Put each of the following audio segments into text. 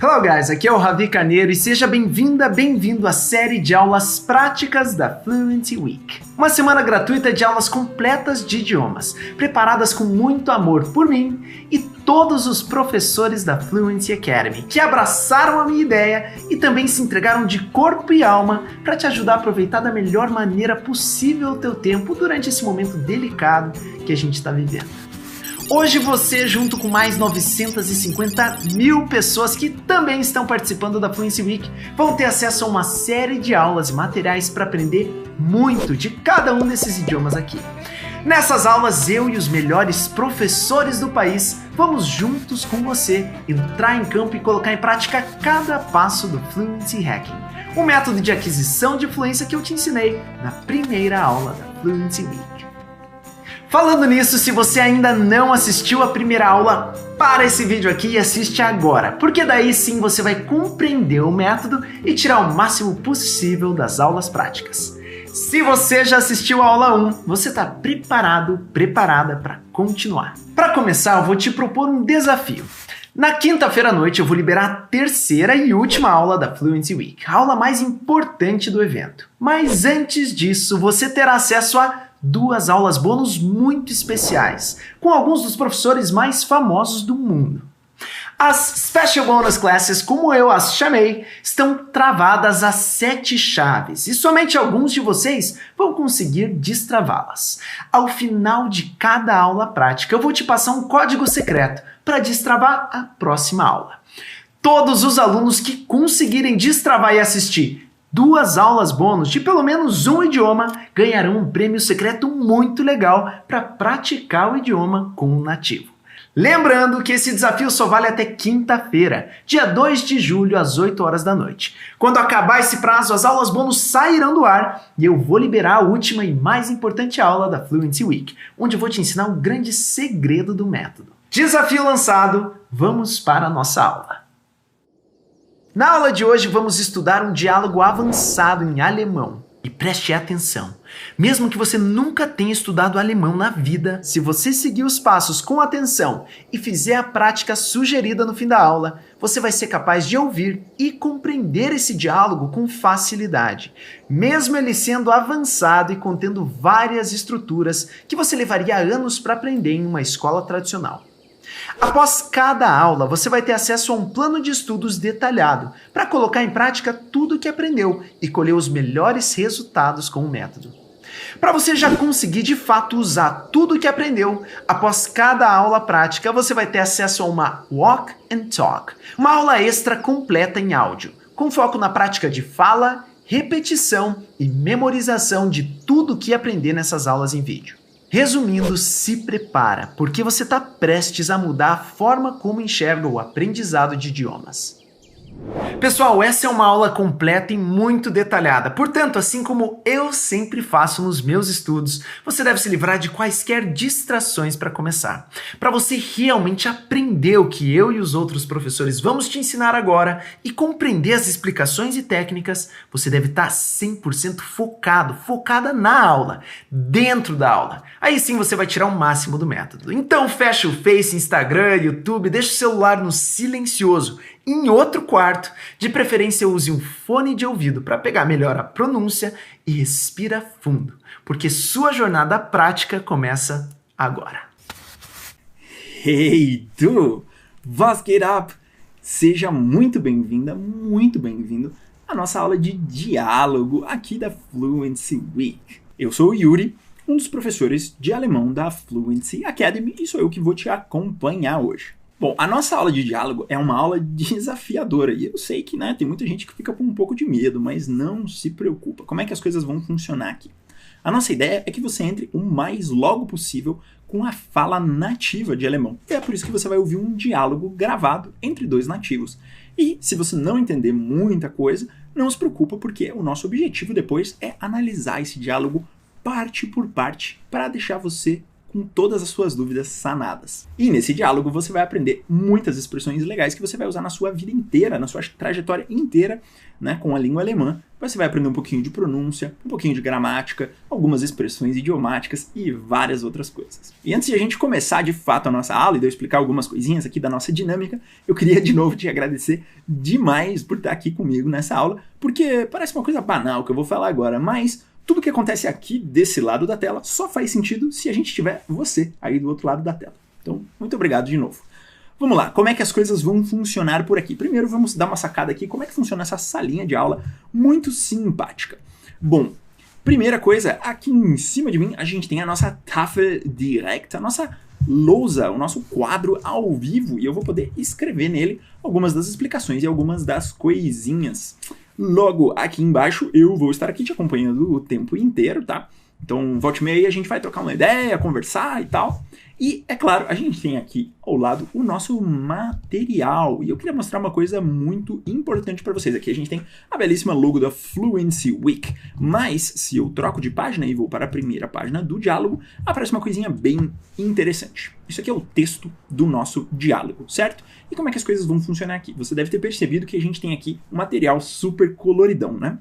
Hello guys, aqui é o Ravi Carneiro e seja bem-vinda, bem-vindo à série de aulas práticas da Fluency Week. Uma semana gratuita de aulas completas de idiomas, preparadas com muito amor por mim e todos os professores da Fluency Academy, que abraçaram a minha ideia e também se entregaram de corpo e alma para te ajudar a aproveitar da melhor maneira possível o teu tempo durante esse momento delicado que a gente está vivendo. Hoje você, junto com mais 950 mil pessoas que também estão participando da Fluency Week, vão ter acesso a uma série de aulas e materiais para aprender muito de cada um desses idiomas aqui. Nessas aulas, eu e os melhores professores do país vamos juntos com você entrar em campo e colocar em prática cada passo do Fluency Hacking, um método de aquisição de fluência que eu te ensinei na primeira aula da Fluency Week. Falando nisso, se você ainda não assistiu a primeira aula, para esse vídeo aqui e assiste agora, porque daí sim você vai compreender o método e tirar o máximo possível das aulas práticas. Se você já assistiu a aula 1, você está preparada para continuar. Para começar, eu vou te propor um desafio. Na quinta-feira à noite eu vou liberar a terceira e última aula da Fluency Week, a aula mais importante do evento. Mas antes disso, você terá acesso a 2 aulas bônus muito especiais, com alguns dos professores mais famosos do mundo. As Special Bonus Classes, como eu as chamei, estão travadas a 7 chaves e somente alguns de vocês vão conseguir destravá-las. Ao final de cada aula prática, eu vou te passar um código secreto para destravar a próxima aula. Todos os alunos que conseguirem destravar e assistir 2 aulas bônus de pelo menos um idioma ganharão um prêmio secreto muito legal para praticar o idioma com um nativo. Lembrando que esse desafio só vale até quinta-feira, dia 2 de julho, às 8 horas da noite. Quando acabar esse prazo, as aulas bônus sairão do ar e eu vou liberar a última e mais importante aula da Fluency Week, onde eu vou te ensinar um grande segredo do método. Desafio lançado, vamos para a nossa aula. Na aula de hoje vamos estudar um diálogo avançado em alemão. E preste atenção, mesmo que você nunca tenha estudado alemão na vida, se você seguir os passos com atenção e fizer a prática sugerida no fim da aula, você vai ser capaz de ouvir e compreender esse diálogo com facilidade, mesmo ele sendo avançado e contendo várias estruturas que você levaria anos para aprender em uma escola tradicional. Após cada aula, você vai ter acesso a um plano de estudos detalhado para colocar em prática tudo o que aprendeu e colher os melhores resultados com o método. Para você já conseguir de fato usar tudo o que aprendeu, após cada aula prática, você vai ter acesso a uma Walk and Talk, uma aula extra completa em áudio, com foco na prática de fala, repetição e memorização de tudo o que aprender nessas aulas em vídeo. Resumindo, se prepara, porque você está prestes a mudar a forma como enxerga o aprendizado de idiomas. Pessoal, essa é uma aula completa e muito detalhada, portanto, assim como eu sempre faço nos meus estudos, você deve se livrar de quaisquer distrações para começar. Para você realmente aprender o que eu e os outros professores vamos te ensinar agora e compreender as explicações e técnicas, você deve estar 100% focada na aula, dentro da aula. Aí sim você vai tirar o máximo do método. Então fecha o Face, Instagram, YouTube, deixa o celular no silencioso, em outro quarto, de preferência use um fone de ouvido para pegar melhor a pronúncia e respira fundo, porque sua jornada prática começa agora. Hey du, was geht ab? Seja muito bem-vinda, muito bem-vindo à nossa aula de diálogo aqui da Fluency Week. Eu sou o Yuri, um dos professores de alemão da Fluency Academy e sou eu que vou te acompanhar hoje. Bom, a nossa aula de diálogo é uma aula desafiadora e eu sei que tem muita gente que fica com um pouco de medo, mas não se preocupa. Como é que as coisas vão funcionar aqui? A nossa ideia é que você entre o mais logo possível com a fala nativa de alemão. E é por isso que você vai ouvir um diálogo gravado entre 2 nativos. E se você não entender muita coisa, não se preocupa, porque o nosso objetivo depois é analisar esse diálogo parte por parte para deixar você com todas as suas dúvidas sanadas. E nesse diálogo você vai aprender muitas expressões legais que você vai usar na sua vida inteira, na sua trajetória inteira, né, com a língua alemã. Você vai aprender um pouquinho de pronúncia, um pouquinho de gramática, algumas expressões idiomáticas e várias outras coisas. E antes de a gente começar de fato a nossa aula e de eu explicar algumas coisinhas aqui da nossa dinâmica, eu queria de novo te agradecer demais por estar aqui comigo nessa aula, porque parece uma coisa banal que eu vou falar agora, mas tudo que acontece aqui desse lado da tela só faz sentido se a gente tiver você aí do outro lado da tela. Então, muito obrigado de novo. Vamos lá, como é que as coisas vão funcionar por aqui? Primeiro vamos dar uma sacada aqui, como é que funciona essa salinha de aula muito simpática. Bom, primeira coisa, aqui em cima de mim a gente tem a nossa Tafel Direct, a nossa lousa, o nosso quadro ao vivo, e eu vou poder escrever nele algumas das explicações e algumas das coisinhas. Logo aqui embaixo eu vou estar aqui te acompanhando o tempo inteiro, tá? Então, volte e meia aí, a gente vai trocar uma ideia, conversar e tal. E, é claro, a gente tem aqui ao lado o nosso material. E eu queria mostrar uma coisa muito importante para vocês. Aqui a gente tem a belíssima logo da Fluency Week. Mas, se eu troco de página e vou para a primeira página do diálogo, aparece uma coisinha bem interessante. Isso aqui é o texto do nosso diálogo, certo? E como é que as coisas vão funcionar aqui? Você deve ter percebido que a gente tem aqui um material super coloridão, né?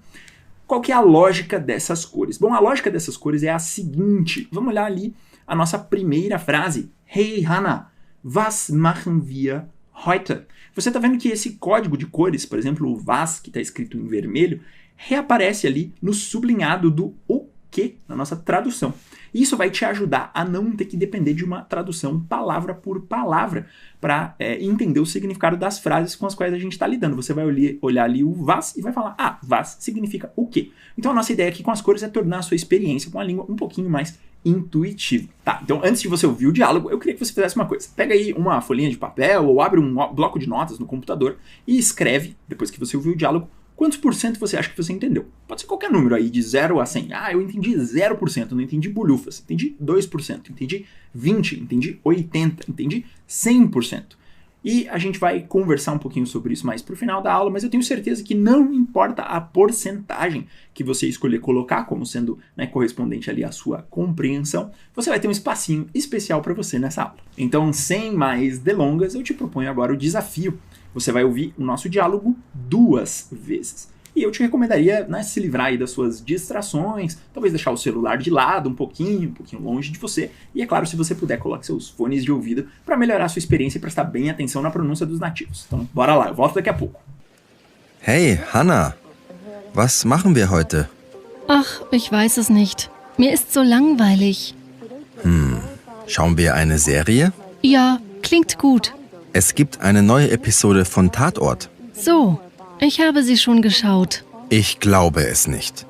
Qual que é a lógica dessas cores? Bom, a lógica dessas cores é a seguinte. Vamos olhar ali a nossa primeira frase. Hey Hannah, was machen wir heute? Você está vendo que esse código de cores, por exemplo, o was, que está escrito em vermelho, reaparece ali no sublinhado do o que na nossa tradução. Isso vai te ajudar a não ter que depender de uma tradução palavra por palavra para entender o significado das frases com as quais a gente está lidando. Você vai olhar ali o was e vai falar, was significa o quê? Então a nossa ideia aqui com as cores é tornar a sua experiência com a língua um pouquinho mais intuitiva. Tá, então antes de você ouvir o diálogo, eu queria que você fizesse uma coisa. Pega aí uma folhinha de papel ou abre um bloco de notas no computador e escreve, depois que você ouviu o diálogo, quantos por cento você acha que você entendeu? Pode ser qualquer número aí, de 0 a 100. Eu entendi 0%, não entendi bolhufas. Entendi 2%, entendi 20%, entendi 80%, entendi 100%. E a gente vai conversar um pouquinho sobre isso mais pro final da aula, mas eu tenho certeza que não importa a porcentagem que você escolher colocar como sendo, né, correspondente ali à sua compreensão, você vai ter um espacinho especial para você nessa aula. Então, sem mais delongas, eu te proponho agora o desafio. Você vai ouvir o nosso diálogo 2 vezes. E eu te recomendaria, né, se livrar aí das suas distrações, talvez deixar o celular de lado um pouquinho longe de você. E é claro, se você puder, coloque seus fones de ouvido para melhorar a sua experiência e prestar bem atenção na pronúncia dos nativos. Então, bora lá, eu volto daqui a pouco. Hey, Hannah, was machen wir heute? Ach, ich weiß es nicht. Mir ist so langweilig. Schauen wir eine Serie? Ja, klingt gut. Es gibt eine neue Episode von Tatort. So, ich habe sie schon geschaut. Ich glaube es nicht.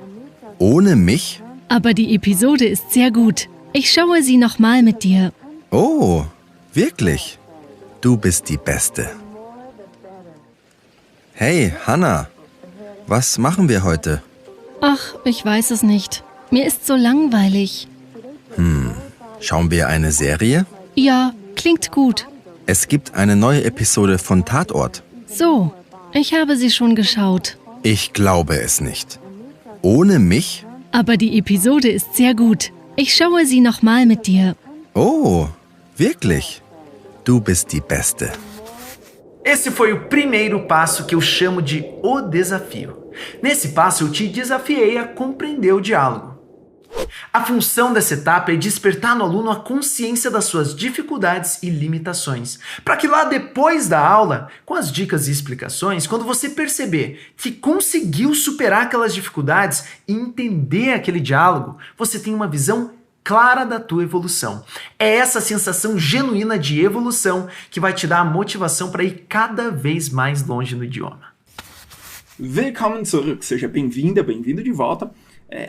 Ohne mich? Aber die Episode ist sehr gut. Ich schaue sie nochmal mit dir. Oh, wirklich? Du bist die Beste. Hey, Hannah, was machen wir heute? Ach, ich weiß es nicht. Mir ist so langweilig. Schauen wir eine Serie? Ja, klingt gut. Es gibt eine neue Episode von Tatort. So, ich habe sie schon geschaut. Ich glaube es nicht. Ohne mich? Aber die Episode ist sehr gut. Ich schaue sie nochmal mit dir. Oh, wirklich? Du bist die Beste. Esse foi o primeiro passo que eu chamo de o desafio. Nesse passo eu te desafiei a compreender o diálogo. A função dessa etapa é despertar no aluno a consciência das suas dificuldades e limitações, para que lá depois da aula, com as dicas e explicações, quando você perceber que conseguiu superar aquelas dificuldades e entender aquele diálogo, você tenha uma visão clara da tua evolução. É essa sensação genuína de evolução que vai te dar a motivação para ir cada vez mais longe no idioma. Willkommen zurück, seja bem-vinda, bem-vindo de volta.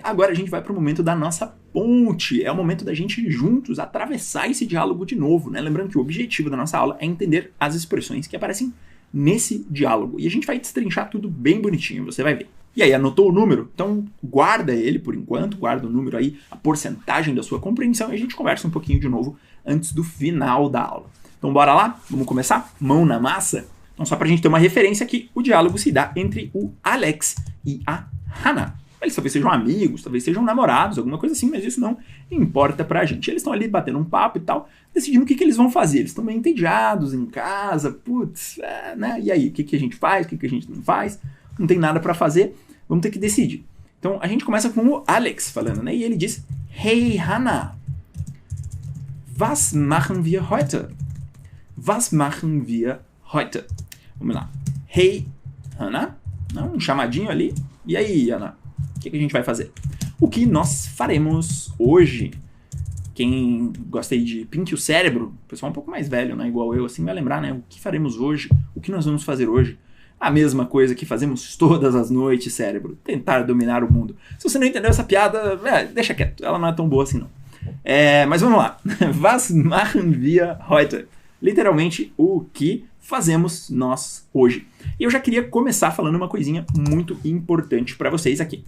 Agora a gente vai para o momento da nossa ponte, é o momento da gente juntos atravessar esse diálogo de novo, né? Lembrando que o objetivo da nossa aula é entender as expressões que aparecem nesse diálogo. E a gente vai destrinchar tudo bem bonitinho, você vai ver. E aí, anotou o número? Então guarda ele por enquanto, guarda o número aí, a porcentagem da sua compreensão e a gente conversa um pouquinho de novo antes do final da aula. Então bora lá? Vamos começar? Mão na massa? Então só pra gente ter uma referência aqui, o diálogo se dá entre o Alex e a Hannah. Eles talvez sejam amigos, talvez sejam namorados, alguma coisa assim, mas isso não importa pra gente. Eles estão ali batendo um papo e tal, decidindo o que eles vão fazer. Eles estão meio entediados em casa, putz, né? E aí, o que a gente faz, o que a gente não faz? Não tem nada pra fazer, vamos ter que decidir. Então, a gente começa com o Alex falando, né? E ele diz, Hey, Hannah, was machen wir heute? Was machen wir heute? Vamos lá. Hey, Hannah, um chamadinho ali. E aí, Ana, o que a gente vai fazer? O que nós faremos hoje? Quem gosta aí de Pink o Cérebro, o pessoal um pouco mais velho, né, igual eu, assim, vai lembrar, né? O que faremos hoje? O que nós vamos fazer hoje? A mesma coisa que fazemos todas as noites, cérebro. Tentar dominar o mundo. Se você não entendeu essa piada, deixa quieto. Ela não é tão boa assim, não. Mas vamos lá. Was machen wir heute? Literalmente, o que fazemos nós hoje. E eu já queria começar falando uma coisinha muito importante para vocês aqui.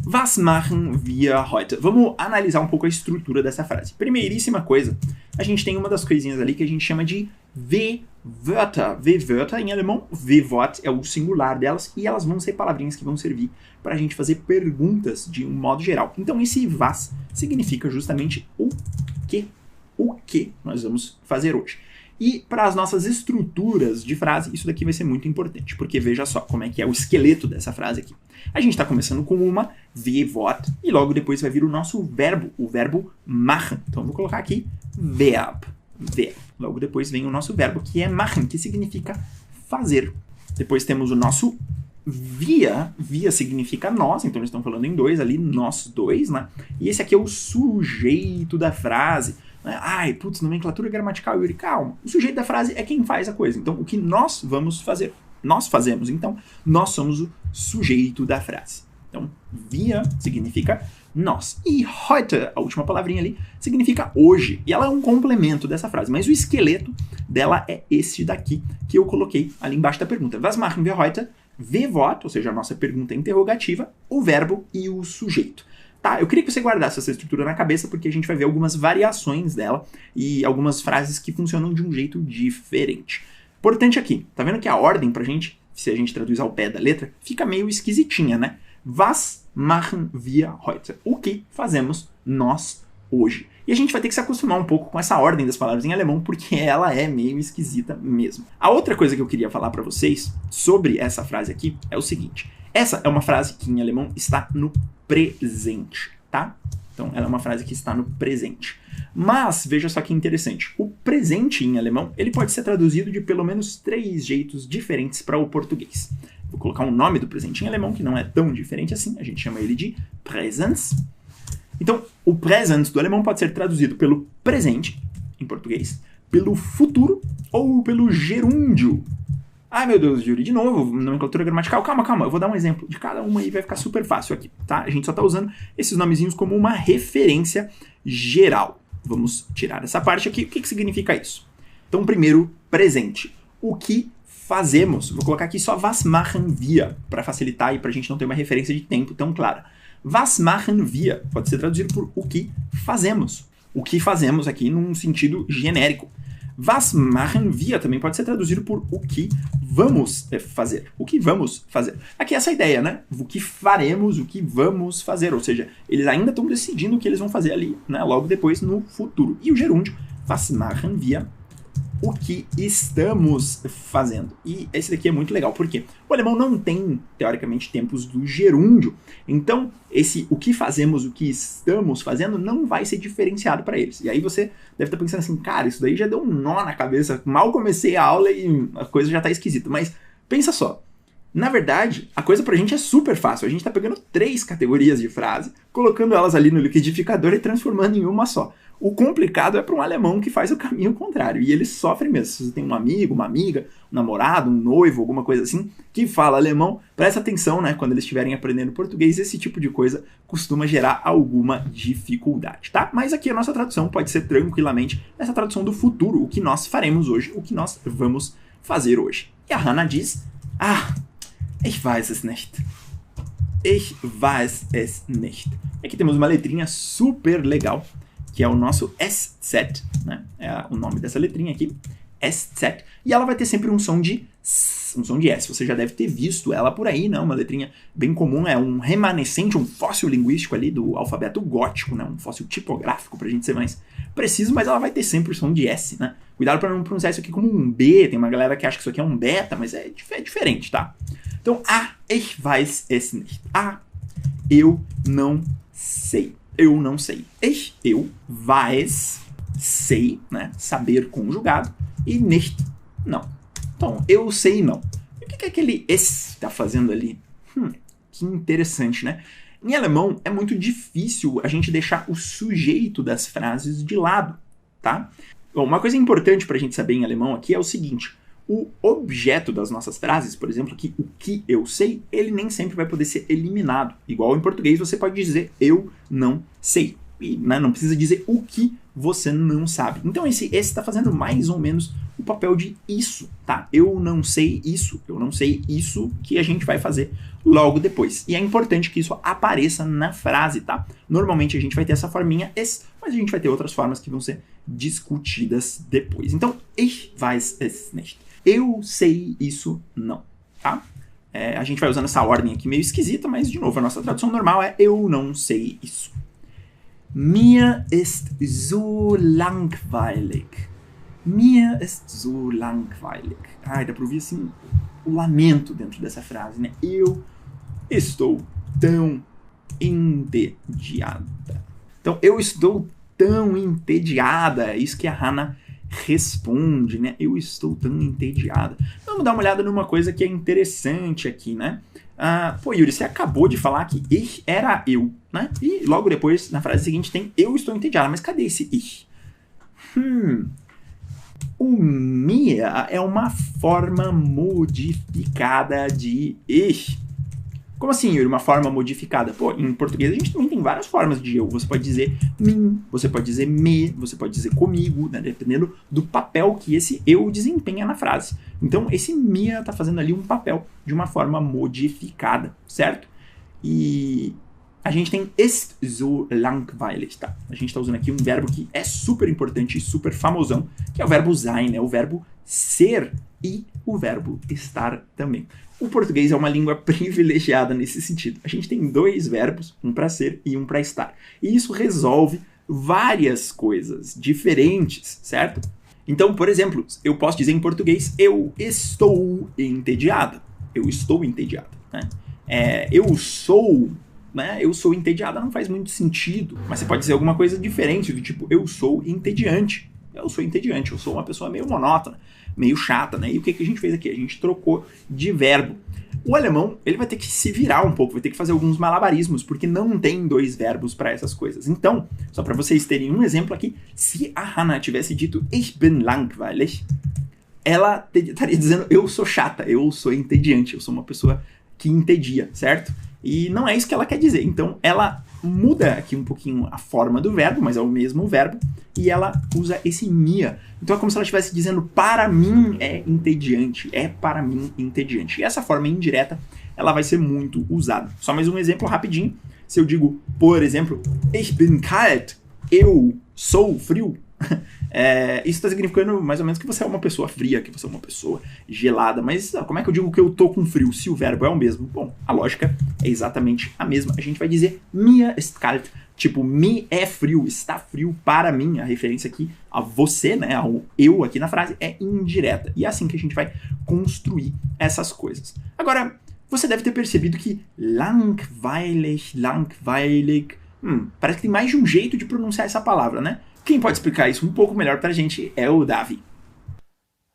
Was machen wir heute? Vamos analisar um pouco a estrutura dessa frase. Primeiríssima coisa, a gente tem uma das coisinhas ali que a gente chama de W-Wörter. W-Wörter, em alemão, W-Wort é o singular delas, e elas vão ser palavrinhas que vão servir para a gente fazer perguntas de um modo geral. Então esse was significa justamente o que nós vamos fazer hoje. E para as nossas estruturas de frase, isso daqui vai ser muito importante, porque veja só como é que é o esqueleto dessa frase aqui. A gente está começando com uma W-Wort e logo depois vai vir o nosso verbo, o verbo machen. Então eu vou colocar aqui Verb. Logo depois vem o nosso verbo, que é machen, que significa fazer. Depois temos o nosso wir. Wir significa nós, então eles estão falando em dois ali, nós dois, né? E esse aqui é o sujeito da frase. Ai, putz, nomenclatura gramatical, Yuri, calma. O sujeito da frase é quem faz a coisa. Então, o que nós vamos fazer? Nós fazemos, então, nós somos o sujeito da frase. Então, wir significa nós. E heute, a última palavrinha ali, significa hoje. E ela é um complemento dessa frase. Mas o esqueleto dela é esse daqui, que eu coloquei ali embaixo da pergunta. Was machen wir heute? W-Wort, ou seja, a nossa pergunta interrogativa, o verbo e o sujeito. Tá, eu queria que você guardasse essa estrutura na cabeça, porque a gente vai ver algumas variações dela e algumas frases que funcionam de um jeito diferente. Importante aqui, tá vendo que a ordem pra gente, se a gente traduz ao pé da letra, fica meio esquisitinha, né? Was machen wir heute? O que fazemos nós hoje? E a gente vai ter que se acostumar um pouco com essa ordem das palavras em alemão, porque ela é meio esquisita mesmo. A outra coisa que eu queria falar pra vocês sobre essa frase aqui é o seguinte. Essa é uma frase que em alemão está no presente, tá? Então, ela é uma frase que está no presente. Mas, veja só que interessante. O presente em alemão, ele pode ser traduzido de pelo menos 3 jeitos diferentes para o português. Vou colocar um nome do presente em alemão, que não é tão diferente assim. A gente chama ele de Präsens. Então, o Präsens do alemão pode ser traduzido pelo presente, em português, pelo futuro ou pelo gerúndio. Ai, meu Deus, Yuri, de novo, nomenclatura gramatical. Calma, eu vou dar um exemplo de cada uma e vai ficar super fácil aqui, tá? A gente só tá usando esses nomezinhos como uma referência geral. Vamos tirar essa parte aqui. O que significa isso? Então, primeiro, presente. O que fazemos? Vou colocar aqui só was machen wir, para facilitar e pra gente não ter uma referência de tempo tão clara. Was machen wir pode ser traduzido por o que fazemos. O que fazemos aqui num sentido genérico. Was machen wir também pode ser traduzido por o que vamos fazer. O que vamos fazer. Aqui é essa ideia, né? O que faremos, o que vamos fazer. Ou seja, eles ainda estão decidindo o que eles vão fazer ali, né? Logo depois no futuro. E o gerúndio, was machen wir, o que estamos fazendo. E esse daqui é muito legal, porque o alemão não tem, teoricamente, tempos do gerúndio. Então, esse o que fazemos, o que estamos fazendo, não vai ser diferenciado para eles. E aí você deve estar pensando assim, cara, isso daí já deu um nó na cabeça. Mal comecei a aula e a coisa já está esquisita. Mas pensa só. Na verdade, a coisa pra gente é super fácil. A gente tá pegando 3 categorias de frase, colocando elas ali no liquidificador e transformando em uma só. O complicado é para um alemão que faz o caminho contrário. E ele sofre mesmo. Se você tem um amigo, uma amiga, um namorado, um noivo, alguma coisa assim, que fala alemão, presta atenção, né? Quando eles estiverem aprendendo português, esse tipo de coisa costuma gerar alguma dificuldade, tá? Mas aqui a nossa tradução pode ser tranquilamente essa tradução do futuro. O que nós faremos hoje, o que nós vamos fazer hoje. E a Hannah diz, ich weiß es nicht. Ich weiß es nicht. Aqui temos uma letrinha super legal, que é o nosso SZ, né? É o nome dessa letrinha aqui. SZ, e ela vai ter sempre um som de S, um som de S. Você já deve ter visto ela por aí, né? Uma letrinha bem comum, é um remanescente, um fóssil linguístico ali do alfabeto gótico, né? Um fóssil tipográfico, pra gente ser mais preciso, mas ela vai ter sempre o som de S, né? Cuidado para não pronunciar isso aqui como um B, tem uma galera que acha que isso aqui é um beta, mas é diferente, tá? Então, ich weiß es nicht. Eu não sei. Eu não sei. Eu weiß, sei, né? Saber conjugado, e nicht, não. Então, eu sei não. E o que aquele es está fazendo ali? Que interessante, né? Em alemão, é muito difícil a gente deixar o sujeito das frases de lado, tá? Bom, uma coisa importante para a gente saber em alemão aqui é o seguinte: o objeto das nossas frases, por exemplo, aqui, o que eu sei, ele nem sempre vai poder ser eliminado. Igual em português, você pode dizer eu não sei. E, né, não precisa dizer o que você não sabe. Então esse está fazendo mais ou menos o papel de isso, tá? Eu não sei isso que a gente vai fazer logo depois. E é importante que isso apareça na frase, tá? Normalmente a gente vai ter essa forminha es, mas a gente vai ter outras formas que vão ser discutidas depois. Então, ich weiß es nicht. Eu sei isso não, tá? A gente vai usando essa ordem aqui meio esquisita, mas de novo, a nossa tradução normal é eu não sei isso. Mir ist so langweilig. Mir ist so langweilig. Ai, dá pra ouvir assim o lamento dentro dessa frase, né? Eu estou tão entediada. Então, eu estou tão entediada. É isso que a Hannah responde, né? Eu estou tão entediada. Vamos dar uma olhada numa coisa que é interessante aqui, né? Pô, Yuri, você acabou de falar que ich era eu, né? E logo depois, na frase seguinte, tem eu estou entediada. Mas cadê esse ich? O mir é uma forma modificada de ich. Como assim, Yuri? Uma forma modificada? Pô, em português a gente também tem várias formas de eu. Você pode dizer mim, você pode dizer me, você pode dizer comigo, né? Dependendo do papel que esse eu desempenha na frase. Então, esse mir está fazendo ali um papel de uma forma modificada, certo? E a gente tem ist so langweilig, tá? A gente está usando aqui um verbo que é super importante e super famosão, que é o verbo sein, né? O verbo ser e o verbo estar também. O português é uma língua privilegiada nesse sentido. A gente tem dois verbos, um para ser e um para estar. E isso resolve várias coisas diferentes, certo? Então, por exemplo, eu posso dizer em português, eu estou entediada. Eu estou entediada, né? Eu sou entediada não faz muito sentido. Mas você pode dizer alguma coisa diferente, do tipo, eu sou entediante. Eu sou entediante, eu sou uma pessoa meio monótona, meio chata, né? E o que a gente fez aqui? A gente trocou de verbo. O alemão, ele vai ter que se virar um pouco, vai ter que fazer alguns malabarismos, porque não tem dois verbos para essas coisas. Então, só para vocês terem um exemplo aqui, se a Hannah tivesse dito ich bin langweilig, ela estaria dizendo eu sou chata, eu sou entediante, eu sou uma pessoa que entedia, certo? E não é isso que ela quer dizer. Então, ela muda aqui um pouquinho a forma do verbo, mas é o mesmo verbo, e ela usa esse mir. Então é como se ela estivesse dizendo para mim é entediante, é para mim entediante. E essa forma indireta, ela vai ser muito usada. Só mais um exemplo rapidinho. Se eu digo, por exemplo, ich bin kalt, eu sou frio, isso está significando mais ou menos que você é uma pessoa fria, que você é uma pessoa gelada. Mas como é que eu digo que eu tô com frio se o verbo é o mesmo? Bom, a lógica é exatamente a mesma. A gente vai dizer mir ist kalt, tipo, me é frio, está frio para mim. A referência aqui a você, né, ao eu aqui na frase é indireta. E é assim que a gente vai construir essas coisas. Agora, você deve ter percebido que langweilig, parece que tem mais de um jeito de pronunciar essa palavra, né? Quem pode explicar isso um pouco melhor pra gente é o Davi.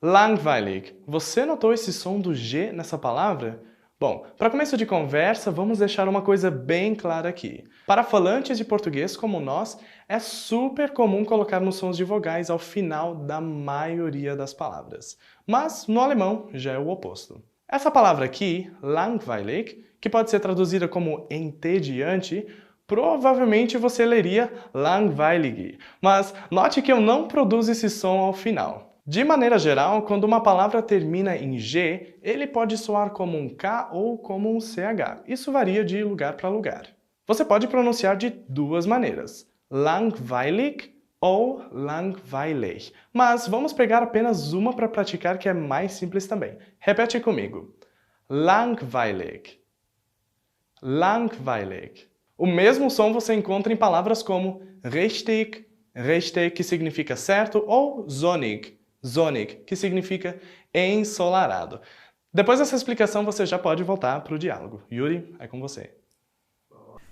Langweilig. Você notou esse som do G nessa palavra? Bom, para começo de conversa, vamos deixar uma coisa bem clara aqui. Para falantes de português como nós, é super comum colocarmos sons de vogais ao final da maioria das palavras. Mas no alemão já é o oposto. Essa palavra aqui, langweilig, que pode ser traduzida como entediante, provavelmente você leria langweilig, mas note que eu não produzo esse som ao final. De maneira geral, quando uma palavra termina em G, ele pode soar como um K ou como um CH. Isso varia de lugar para lugar. Você pode pronunciar de duas maneiras, langweilig ou langweilig. Mas vamos pegar apenas uma para praticar que é mais simples também. Repete comigo. Langweilig. Langweilig. O mesmo som você encontra em palavras como richtig, richtig, que significa certo, ou sonnig, sonnig, que significa ensolarado. Depois dessa explicação, você já pode voltar para o diálogo. Yuri, é com você.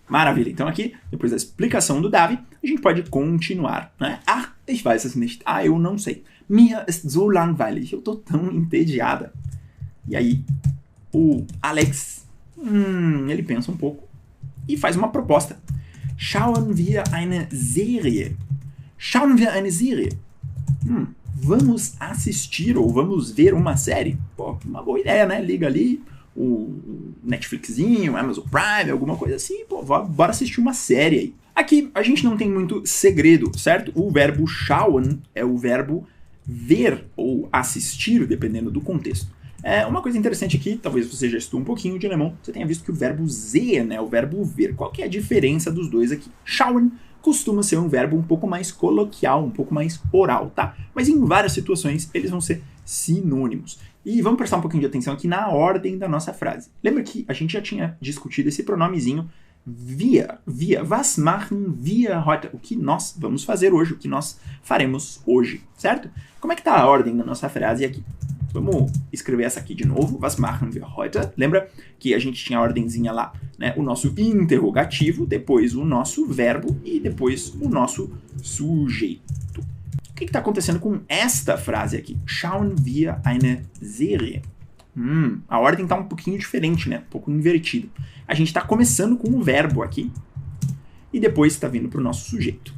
Maravilha. Então aqui, depois da explicação do Davi, a gente pode continuar, né? Ah, ich weiß es nicht. Ah, eu não sei. Mir ist so langweilig. Eu tô tão entediada. E aí, o Alex, ele pensa um pouco e faz uma proposta. Schauen wir eine Serie. Schauen wir eine Serie. Vamos assistir ou vamos ver uma série. Pô, uma boa ideia, né? Liga ali o Netflixinho, Amazon Prime, alguma coisa assim. Pô, bora assistir uma série aí. Aqui a gente não tem muito segredo, certo? O verbo schauen é o verbo ver ou assistir, dependendo do contexto. Uma coisa interessante aqui, talvez você já estudou um pouquinho de alemão, você tenha visto que o verbo sehen, né, o verbo ver, qual que é a diferença dos dois aqui? Schauen costuma ser um verbo um pouco mais coloquial, um pouco mais oral, tá? Mas em várias situações eles vão ser sinônimos. E vamos prestar um pouquinho de atenção aqui na ordem da nossa frase. Lembra que a gente já tinha discutido esse pronomezinho wir. Was machen wir heute? O que nós vamos fazer hoje, o que nós faremos hoje, certo? Como é que tá a ordem da nossa frase aqui? Vamos escrever essa aqui de novo. Was machen wir heute? Lembra que a gente tinha a ordenzinha lá, né? O nosso interrogativo, depois o nosso verbo e depois o nosso sujeito. O que está acontecendo com esta frase aqui? Schauen wir eine Serie. A ordem está um pouquinho diferente, né? Um pouco invertida. A gente está começando com o verbo aqui e depois está vindo para o nosso sujeito.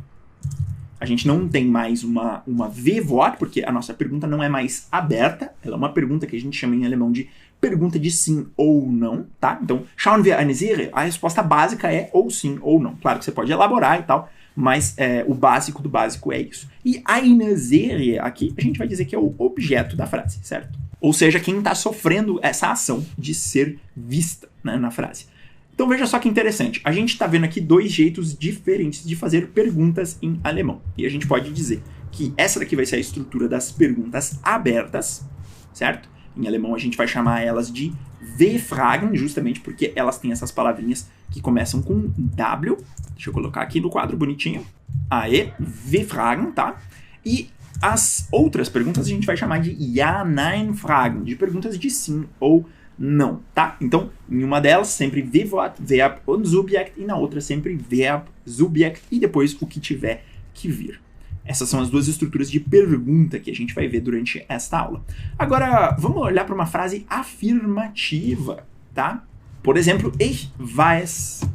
A gente não tem mais uma V-Wort, porque a nossa pergunta não é mais aberta. Ela é uma pergunta que a gente chama em alemão de pergunta de sim ou não, tá? Então, schauen wir eine Serie? A resposta básica é ou sim ou não. Claro que você pode elaborar e tal, mas o básico do básico é isso. E eine Serie aqui, a gente vai dizer que é o objeto da frase, certo? Ou seja, quem está sofrendo essa ação de ser vista, né, na frase. Então veja só que interessante, a gente está vendo aqui dois jeitos diferentes de fazer perguntas em alemão. E a gente pode dizer que essa daqui vai ser a estrutura das perguntas abertas, certo? Em alemão a gente vai chamar elas de W-Fragen, justamente porque elas têm essas palavrinhas que começam com W. Deixa eu colocar aqui no quadro bonitinho. Aê, W-Fragen, tá? E as outras perguntas a gente vai chamar de Ja-Nein-Fragen, de perguntas de sim ou não, tá? Então, em uma delas, sempre V-Wort, Verb und Subjekt, e na outra sempre Verb, Subjekt, e depois o que tiver que vir. Essas são as duas estruturas de pergunta que a gente vai ver durante esta aula. Agora, vamos olhar para uma frase afirmativa, tá? Por exemplo, ich weiß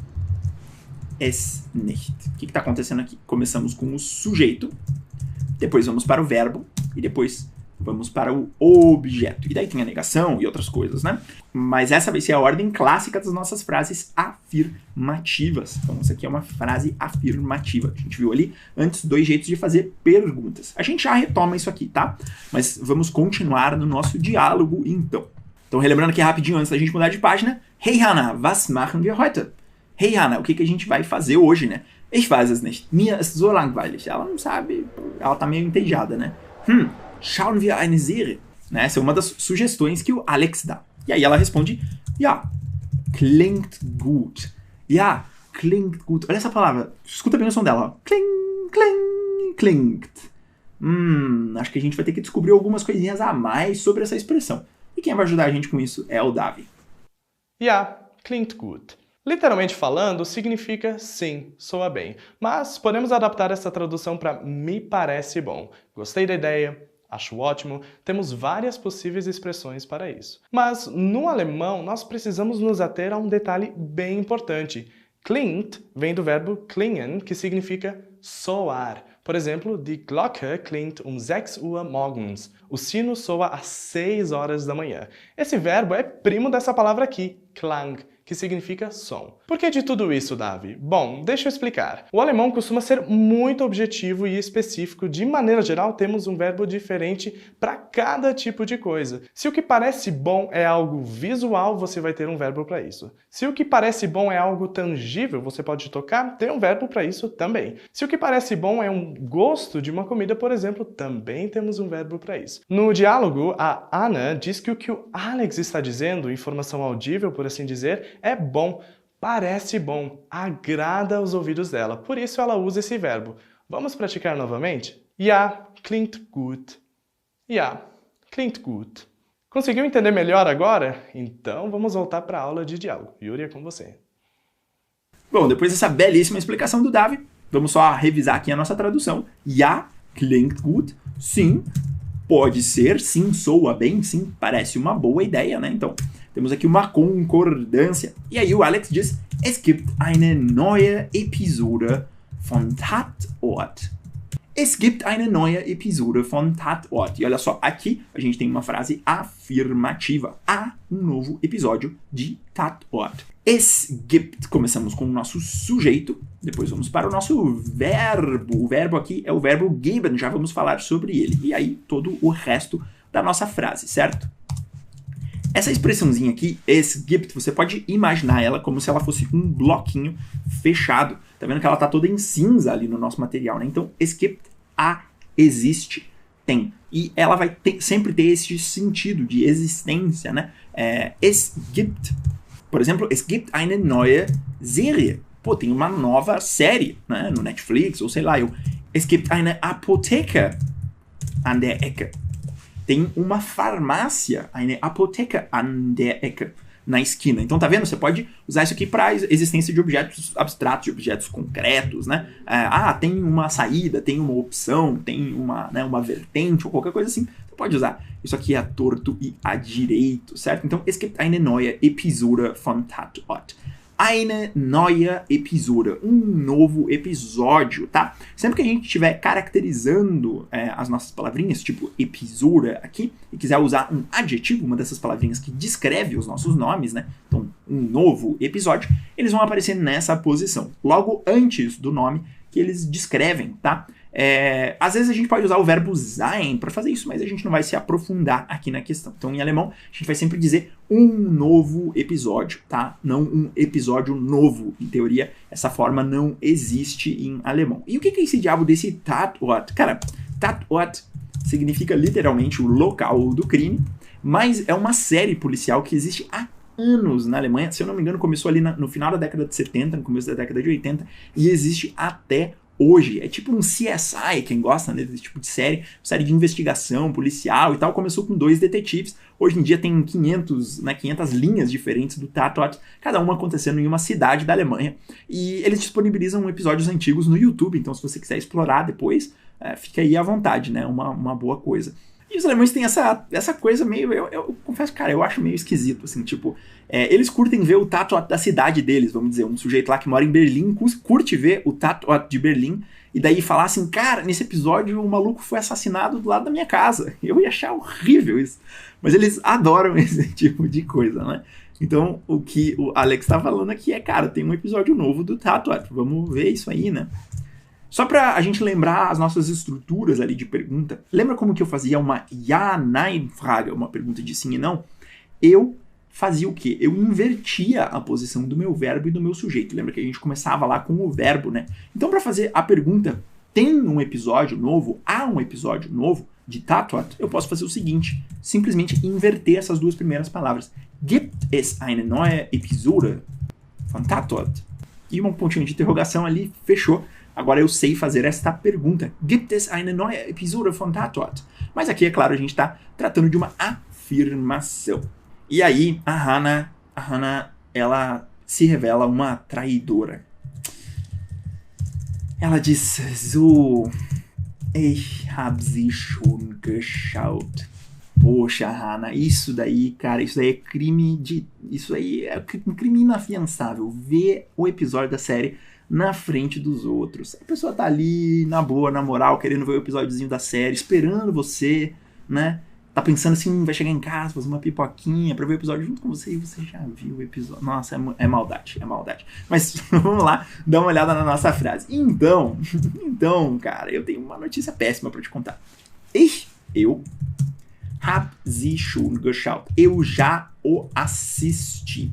es nicht. O que está acontecendo aqui? Começamos com o sujeito, depois vamos para o verbo, e depois vamos para o objeto. E daí tem a negação e outras coisas, né? Mas essa vai ser a ordem clássica das nossas frases afirmativas. Então, essa aqui é uma frase afirmativa. A gente viu ali antes dois jeitos de fazer perguntas. A gente já retoma isso aqui, tá? Mas vamos continuar no nosso diálogo, então. Então, relembrando aqui rapidinho, antes da gente mudar de página. Hey, Hannah, was machen wir heute? Hey, Hannah, o que a gente vai fazer hoje, né? Ich weiß es nicht. Mir ist so langweilig. Ela não sabe, ela tá meio entediada, né? Schauen wir eine Serie? Né? Essa é uma das sugestões que o Alex dá. E aí ela responde, ja, klingt gut. Ja, klingt gut. Olha essa palavra, escuta bem o som dela. Ó. Kling, kling, klingt. Acho que a gente vai ter que descobrir algumas coisinhas a mais sobre essa expressão. E quem vai ajudar a gente com isso é o Davi. Ja, klingt gut. Literalmente falando, significa sim, soa bem. Mas podemos adaptar essa tradução para me parece bom. Gostei da ideia, acho ótimo, temos várias possíveis expressões para isso. Mas no alemão, nós precisamos nos ater a um detalhe bem importante. Klingt vem do verbo klingen, que significa soar. Por exemplo, die Glocke klingt 6 Uhr morgens. O sino soa às 6 horas da manhã. Esse verbo é primo dessa palavra aqui, klang, que significa som. Por que de tudo isso, Davi? Bom, deixa eu explicar. O alemão costuma ser muito objetivo e específico. De maneira geral, temos um verbo diferente para cada tipo de coisa. Se o que parece bom é algo visual, você vai ter um verbo para isso. Se o que parece bom é algo tangível, você pode tocar, tem um verbo para isso também. Se o que parece bom é um gosto de uma comida, por exemplo, também temos um verbo para isso. No diálogo, a Anna diz que o Alex está dizendo, informação audível, por assim dizer, é bom, parece bom, agrada aos ouvidos dela. Por isso ela usa esse verbo. Vamos praticar novamente? Ja, klingt gut. Ja, klingt gut. Conseguiu entender melhor agora? Então vamos voltar para a aula de diálogo. Yuri, é com você. Bom, depois dessa belíssima explicação do Davi, vamos só revisar aqui a nossa tradução. Ja, klingt gut. Sim, pode ser. Sim, soa bem. Sim, parece uma boa ideia, né? Então, temos aqui uma concordância. E aí o Alex diz, es gibt eine neue Episode von Tatort. Es gibt eine neue Episode von Tatort. E olha só, aqui a gente tem uma frase afirmativa. Há um novo episódio de Tatort. Es gibt, começamos com o nosso sujeito, depois vamos para o nosso verbo. O verbo aqui é o verbo geben, já vamos falar sobre ele. E aí todo o resto da nossa frase, certo? Essa expressãozinha aqui, es gibt, você pode imaginar ela como se ela fosse um bloquinho fechado. Tá vendo que ela tá toda em cinza ali no nosso material, né? Então, es gibt, existe, tem. E ela vai sempre ter esse sentido de existência, né? Es gibt, por exemplo, es gibt eine neue Serie. Pô, tem uma nova série, né? No Netflix, ou sei lá. Es gibt eine Apotheke an der Ecke. Tem uma farmácia, eine Apotheke an der Ecke, na esquina. Então, tá vendo? Você pode usar isso aqui para existência de objetos abstratos, de objetos concretos, né? Tem uma saída, tem uma opção, tem uma vertente, ou qualquer coisa assim. Você pode usar isso aqui a torto e a direito, certo? Então, es gibt eine neue Episode von Tatort. Eine neue Episode, um novo episódio, tá? Sempre que a gente estiver caracterizando as nossas palavrinhas, tipo episode aqui, e quiser usar um adjetivo, uma dessas palavrinhas que descreve os nossos nomes, né? Então, um novo episódio, eles vão aparecer nessa posição, logo antes do nome que eles descrevem, tá? Às vezes a gente pode usar o verbo sein para fazer isso, mas a gente não vai se aprofundar aqui na questão. Então, em alemão, a gente vai sempre dizer um novo episódio, tá? Não um episódio novo. Em teoria, essa forma não existe em alemão. E o que é esse diabo desse Tatort? Cara, Tatort significa literalmente o local do crime, mas é uma série policial que existe há anos na Alemanha. Se eu não me engano, começou ali no final da década de 70, no começo da década de 80, e existe até hoje. É tipo um CSI, quem gosta, né, desse tipo de série de investigação policial e tal. Começou com 2 detetives. Hoje em dia tem 500 linhas diferentes do Tatort, cada uma acontecendo em uma cidade da Alemanha. E eles disponibilizam episódios antigos no YouTube, então se você quiser explorar depois, fica aí à vontade, né? Uma boa coisa. E os alemães têm essa coisa meio, eu confesso, cara, eu acho meio esquisito, assim, tipo, eles curtem ver o Tatort da cidade deles, vamos dizer, um sujeito lá que mora em Berlim, curte ver o Tatort de Berlim, e daí falar assim, cara, nesse episódio o maluco foi assassinado do lado da minha casa. Eu ia achar horrível isso, mas eles adoram esse tipo de coisa, né? Então, o que o Alex tá falando aqui cara, tem um episódio novo do Tatort, vamos ver isso aí, né? Só pra a gente lembrar as nossas estruturas ali de pergunta, lembra como que eu fazia uma Ja-Nein-Frage, uma pergunta de sim e não? Eu fazia o quê? Eu invertia a posição do meu verbo e do meu sujeito. Lembra que a gente começava lá com o verbo, né? Então, para fazer a pergunta, tem um episódio novo? Há um episódio novo de Tatort? Eu posso fazer o seguinte, simplesmente inverter essas duas primeiras palavras. Gibt es eine neue Episode von Tatort? E um pontinho de interrogação ali, fechou. Agora eu sei fazer esta pergunta. Gibt es eine neue Episode von Tatort? Mas aqui, é claro, a gente está tratando de uma afirmação. E aí, a Hannah, ela se revela uma traidora. Ela diz, so, ich hab sie schon geschaut. Poxa, Hannah, isso daí, cara, isso daí é crime um crime inafiançável. Ver o episódio da série na frente dos outros. A pessoa tá ali, na boa, na moral, querendo ver o episódiozinho da série, esperando você, né? tá pensando assim, vai chegar em casa, fazer uma pipoquinha pra ver o episódio junto com você e você já viu o episódio. Nossa, é maldade, é maldade. Mas vamos lá, dar uma olhada na nossa frase. Então, cara, eu tenho uma notícia péssima pra te contar. Eu hab sie schon geschaut. Eu já o assisti.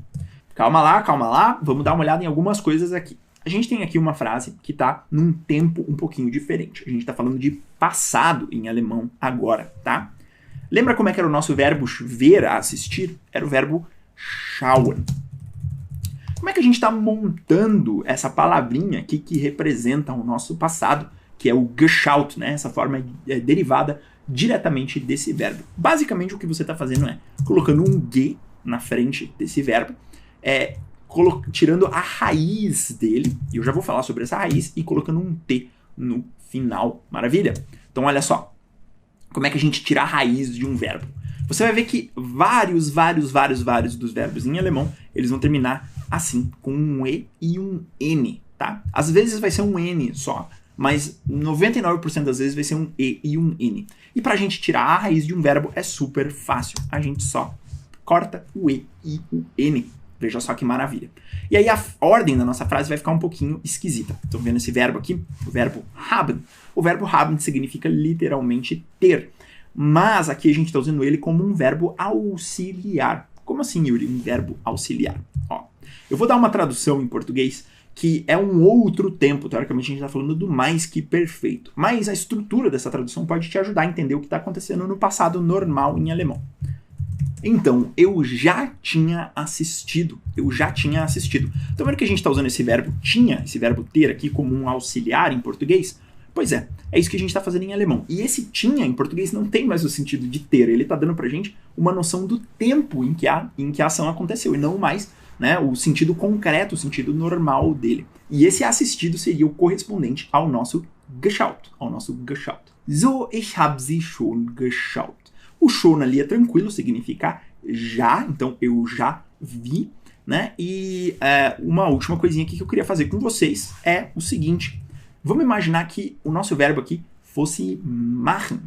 Calma lá, vamos dar uma olhada em algumas coisas aqui. A gente tem aqui uma frase que tá num tempo um pouquinho diferente. A gente tá falando de passado em alemão agora, tá? Lembra como é que era o nosso verbo ver, assistir? Era o verbo schauen. Como é que a gente está montando essa palavrinha aqui que representa o nosso passado, que é o geschaut, né? Essa forma derivada diretamente desse verbo. Basicamente o que você está fazendo é colocando um ge na frente desse verbo, tirando a raiz dele, e eu já vou falar sobre essa raiz, e colocando um t no final. Maravilha? Então olha só. Como é que a gente tira a raiz de um verbo? Você vai ver que vários dos verbos em alemão, eles vão terminar assim, com um E e um N, tá? Às vezes vai ser um N só, mas 99% das vezes vai ser um E e um N. E pra gente tirar a raiz de um verbo é super fácil. A gente só corta o E e o N. Veja só que maravilha. E aí a ordem da nossa frase vai ficar um pouquinho esquisita. Estão vendo esse verbo aqui? O verbo haben. O verbo haben significa literalmente ter. Mas aqui a gente está usando ele como um verbo auxiliar. Como assim, Yuri? Um verbo auxiliar. Ó, eu vou dar uma tradução em português que é um outro tempo. Teoricamente a gente está falando do mais que perfeito. Mas a estrutura dessa tradução pode te ajudar a entender o que está acontecendo no passado normal em alemão. Então, eu já tinha assistido. Então, vendo que a gente está usando esse verbo tinha, esse verbo ter aqui como um auxiliar em português? Pois é isso que a gente está fazendo em alemão. E esse tinha em português não tem mais o sentido de ter. Ele está dando pra gente uma noção do tempo em que a ação aconteceu. E não mais, né, o sentido concreto, o sentido normal dele. E esse assistido seria o correspondente ao nosso geschaut. So, ich habe sie schon geschaut. O schon ali é tranquilo, significa já, então eu já vi, né? E uma última coisinha aqui que eu queria fazer com vocês é o seguinte. Vamos imaginar que o nosso verbo aqui fosse machen.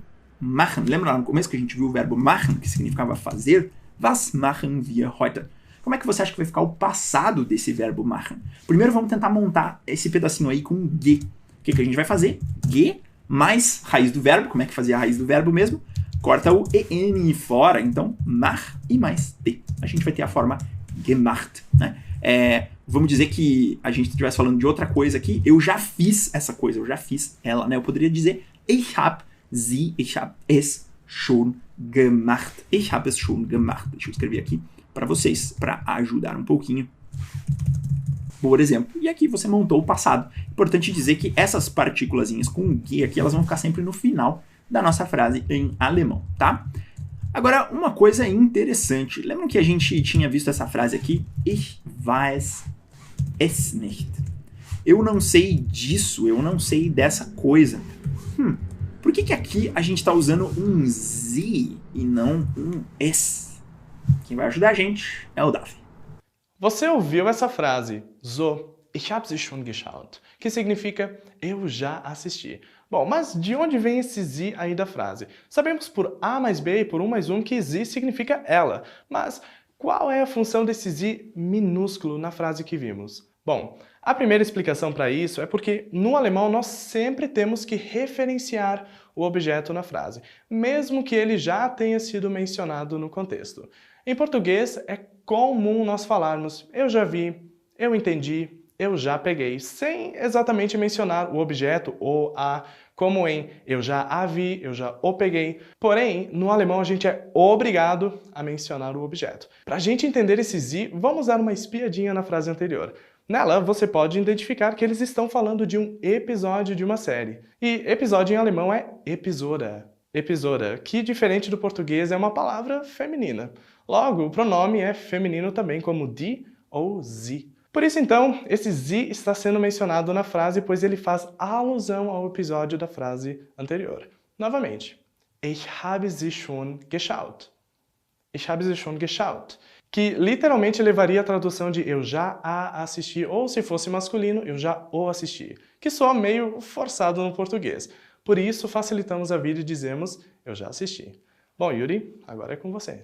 Lembra lá no começo que a gente viu o verbo machen, que significava fazer? Was machen wir heute? Como é que você acha que vai ficar o passado desse verbo machen? Primeiro vamos tentar montar esse pedacinho aí com ge. O que a gente vai fazer? Ge mais raiz do verbo. Como é que fazia a raiz do verbo mesmo? Corta o EN fora, então mach e mais T. A gente vai ter a forma gemacht, né? Vamos dizer que a gente estivesse falando de outra coisa aqui. Eu já fiz essa coisa, eu já fiz ela, né? Eu poderia dizer ich habe es schon gemacht. Ich habe es schon gemacht. Deixa eu escrever aqui para vocês, para ajudar um pouquinho. Por exemplo, e aqui você montou o passado. Importante dizer que essas partículazinhas com o que aqui, elas vão ficar sempre no final da nossa frase em alemão, tá? Agora, uma coisa interessante. Lembram que a gente tinha visto essa frase aqui? Ich weiß es nicht. Eu não sei disso, eu não sei dessa coisa. Por que aqui a gente está usando um sie e não um es? Quem vai ajudar a gente é o Davi. Você ouviu essa frase, so, ich habe sie schon geschaut, que significa eu já assisti. Bom, mas de onde vem esse sie aí da frase? Sabemos por A mais B e por 1 mais 1 que sie significa ela, mas qual é a função desse sie minúsculo na frase que vimos? Bom, a primeira explicação para isso é porque no alemão nós sempre temos que referenciar o objeto na frase, mesmo que ele já tenha sido mencionado no contexto. Em português é comum nós falarmos eu já vi, eu entendi, eu já peguei, sem exatamente mencionar o objeto ou a, como em eu já a vi, eu já o peguei. Porém, no alemão a gente é obrigado a mencionar o objeto. Para a gente entender esse sie, vamos dar uma espiadinha na frase anterior. Nela, você pode identificar que eles estão falando de um episódio de uma série. E episódio em alemão é Episode. Episode, que diferente do português é uma palavra feminina. Logo, o pronome é feminino também, como die ou sie. Por isso, então, esse sie está sendo mencionado na frase, pois ele faz alusão ao episódio da frase anterior. Novamente, ich habe sie schon geschaut. Ich habe sie schon geschaut. Que literalmente levaria a tradução de eu já a assisti, ou se fosse masculino, eu já o assisti, que soa meio forçado no português. Por isso, facilitamos a vida e dizemos eu já assisti. Bom, Yuri, agora é com você.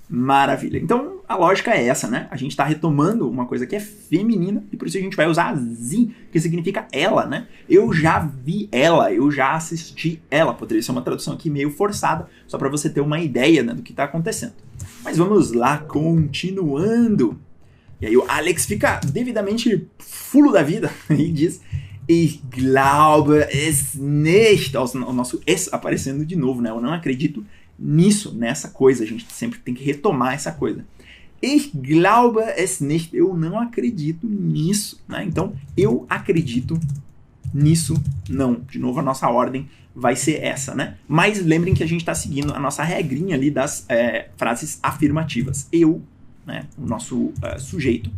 Maravilha. Então, a lógica é essa, né? A gente está retomando uma coisa que é feminina e por isso a gente vai usar sie, que significa ela, né? Eu já vi ela, eu já assisti ela. Poderia ser uma tradução aqui meio forçada, só para você ter uma ideia, né, do que está acontecendo. Mas vamos lá, continuando. E aí o Alex fica devidamente fulo da vida e diz: Ich glaube es nicht. O nosso es aparecendo de novo, né? Eu não acredito nisso, nessa coisa. A gente sempre tem que retomar essa coisa. Ich glaube es nicht. Eu não acredito nisso, né? Então, eu acredito nisso não. De novo, a nossa ordem vai ser essa, né? Mas lembrem que a gente está seguindo a nossa regrinha ali das frases afirmativas. Eu, né? O nosso sujeito.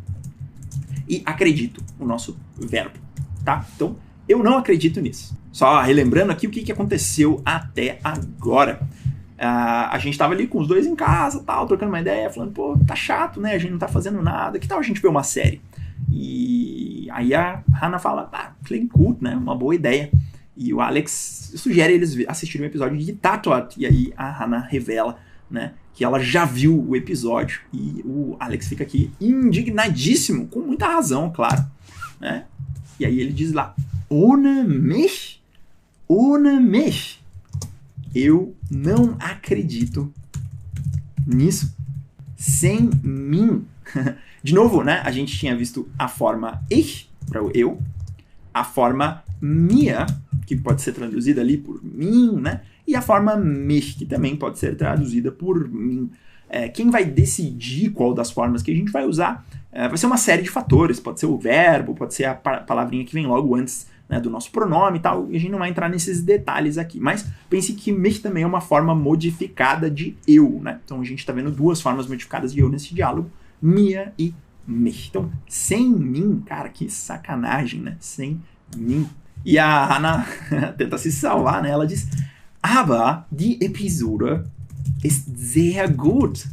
E acredito, o nosso verbo, tá? Então, eu não acredito nisso. Só relembrando aqui o que aconteceu até agora. A gente tava ali com os dois em casa, tal, trocando uma ideia, falando, pô, tá chato, né? A gente não tá fazendo nada. Que tal a gente ver uma série? E aí a Hannah fala, klingt gut, né? Uma boa ideia. E o Alex sugere eles assistirem um episódio de Tatort. E aí a Hannah revela, né, que ela já viu o episódio. E o Alex fica aqui indignadíssimo, com muita razão, claro, né? E aí ele diz lá, ohne mich, eu não acredito nisso. Sem mim. De novo, né? A gente tinha visto a forma ich, para o eu, a forma mir, que pode ser traduzida ali por mim, né? E a forma mich, que também pode ser traduzida por mim. Quem vai decidir qual das formas que a gente vai usar vai ser uma série de fatores. Pode ser o verbo, pode ser a palavrinha que vem logo antes, né, do nosso pronome e tal. E a gente não vai entrar nesses detalhes aqui. Mas pense que mich também é uma forma modificada de eu, né? Então a gente está vendo duas formas modificadas de eu nesse diálogo. Mir e mich. Então, sem mim, cara, que sacanagem, né? Sem mim. E a Hannah tenta se salvar, né? Ela diz, aber die Episode ist sehr gut.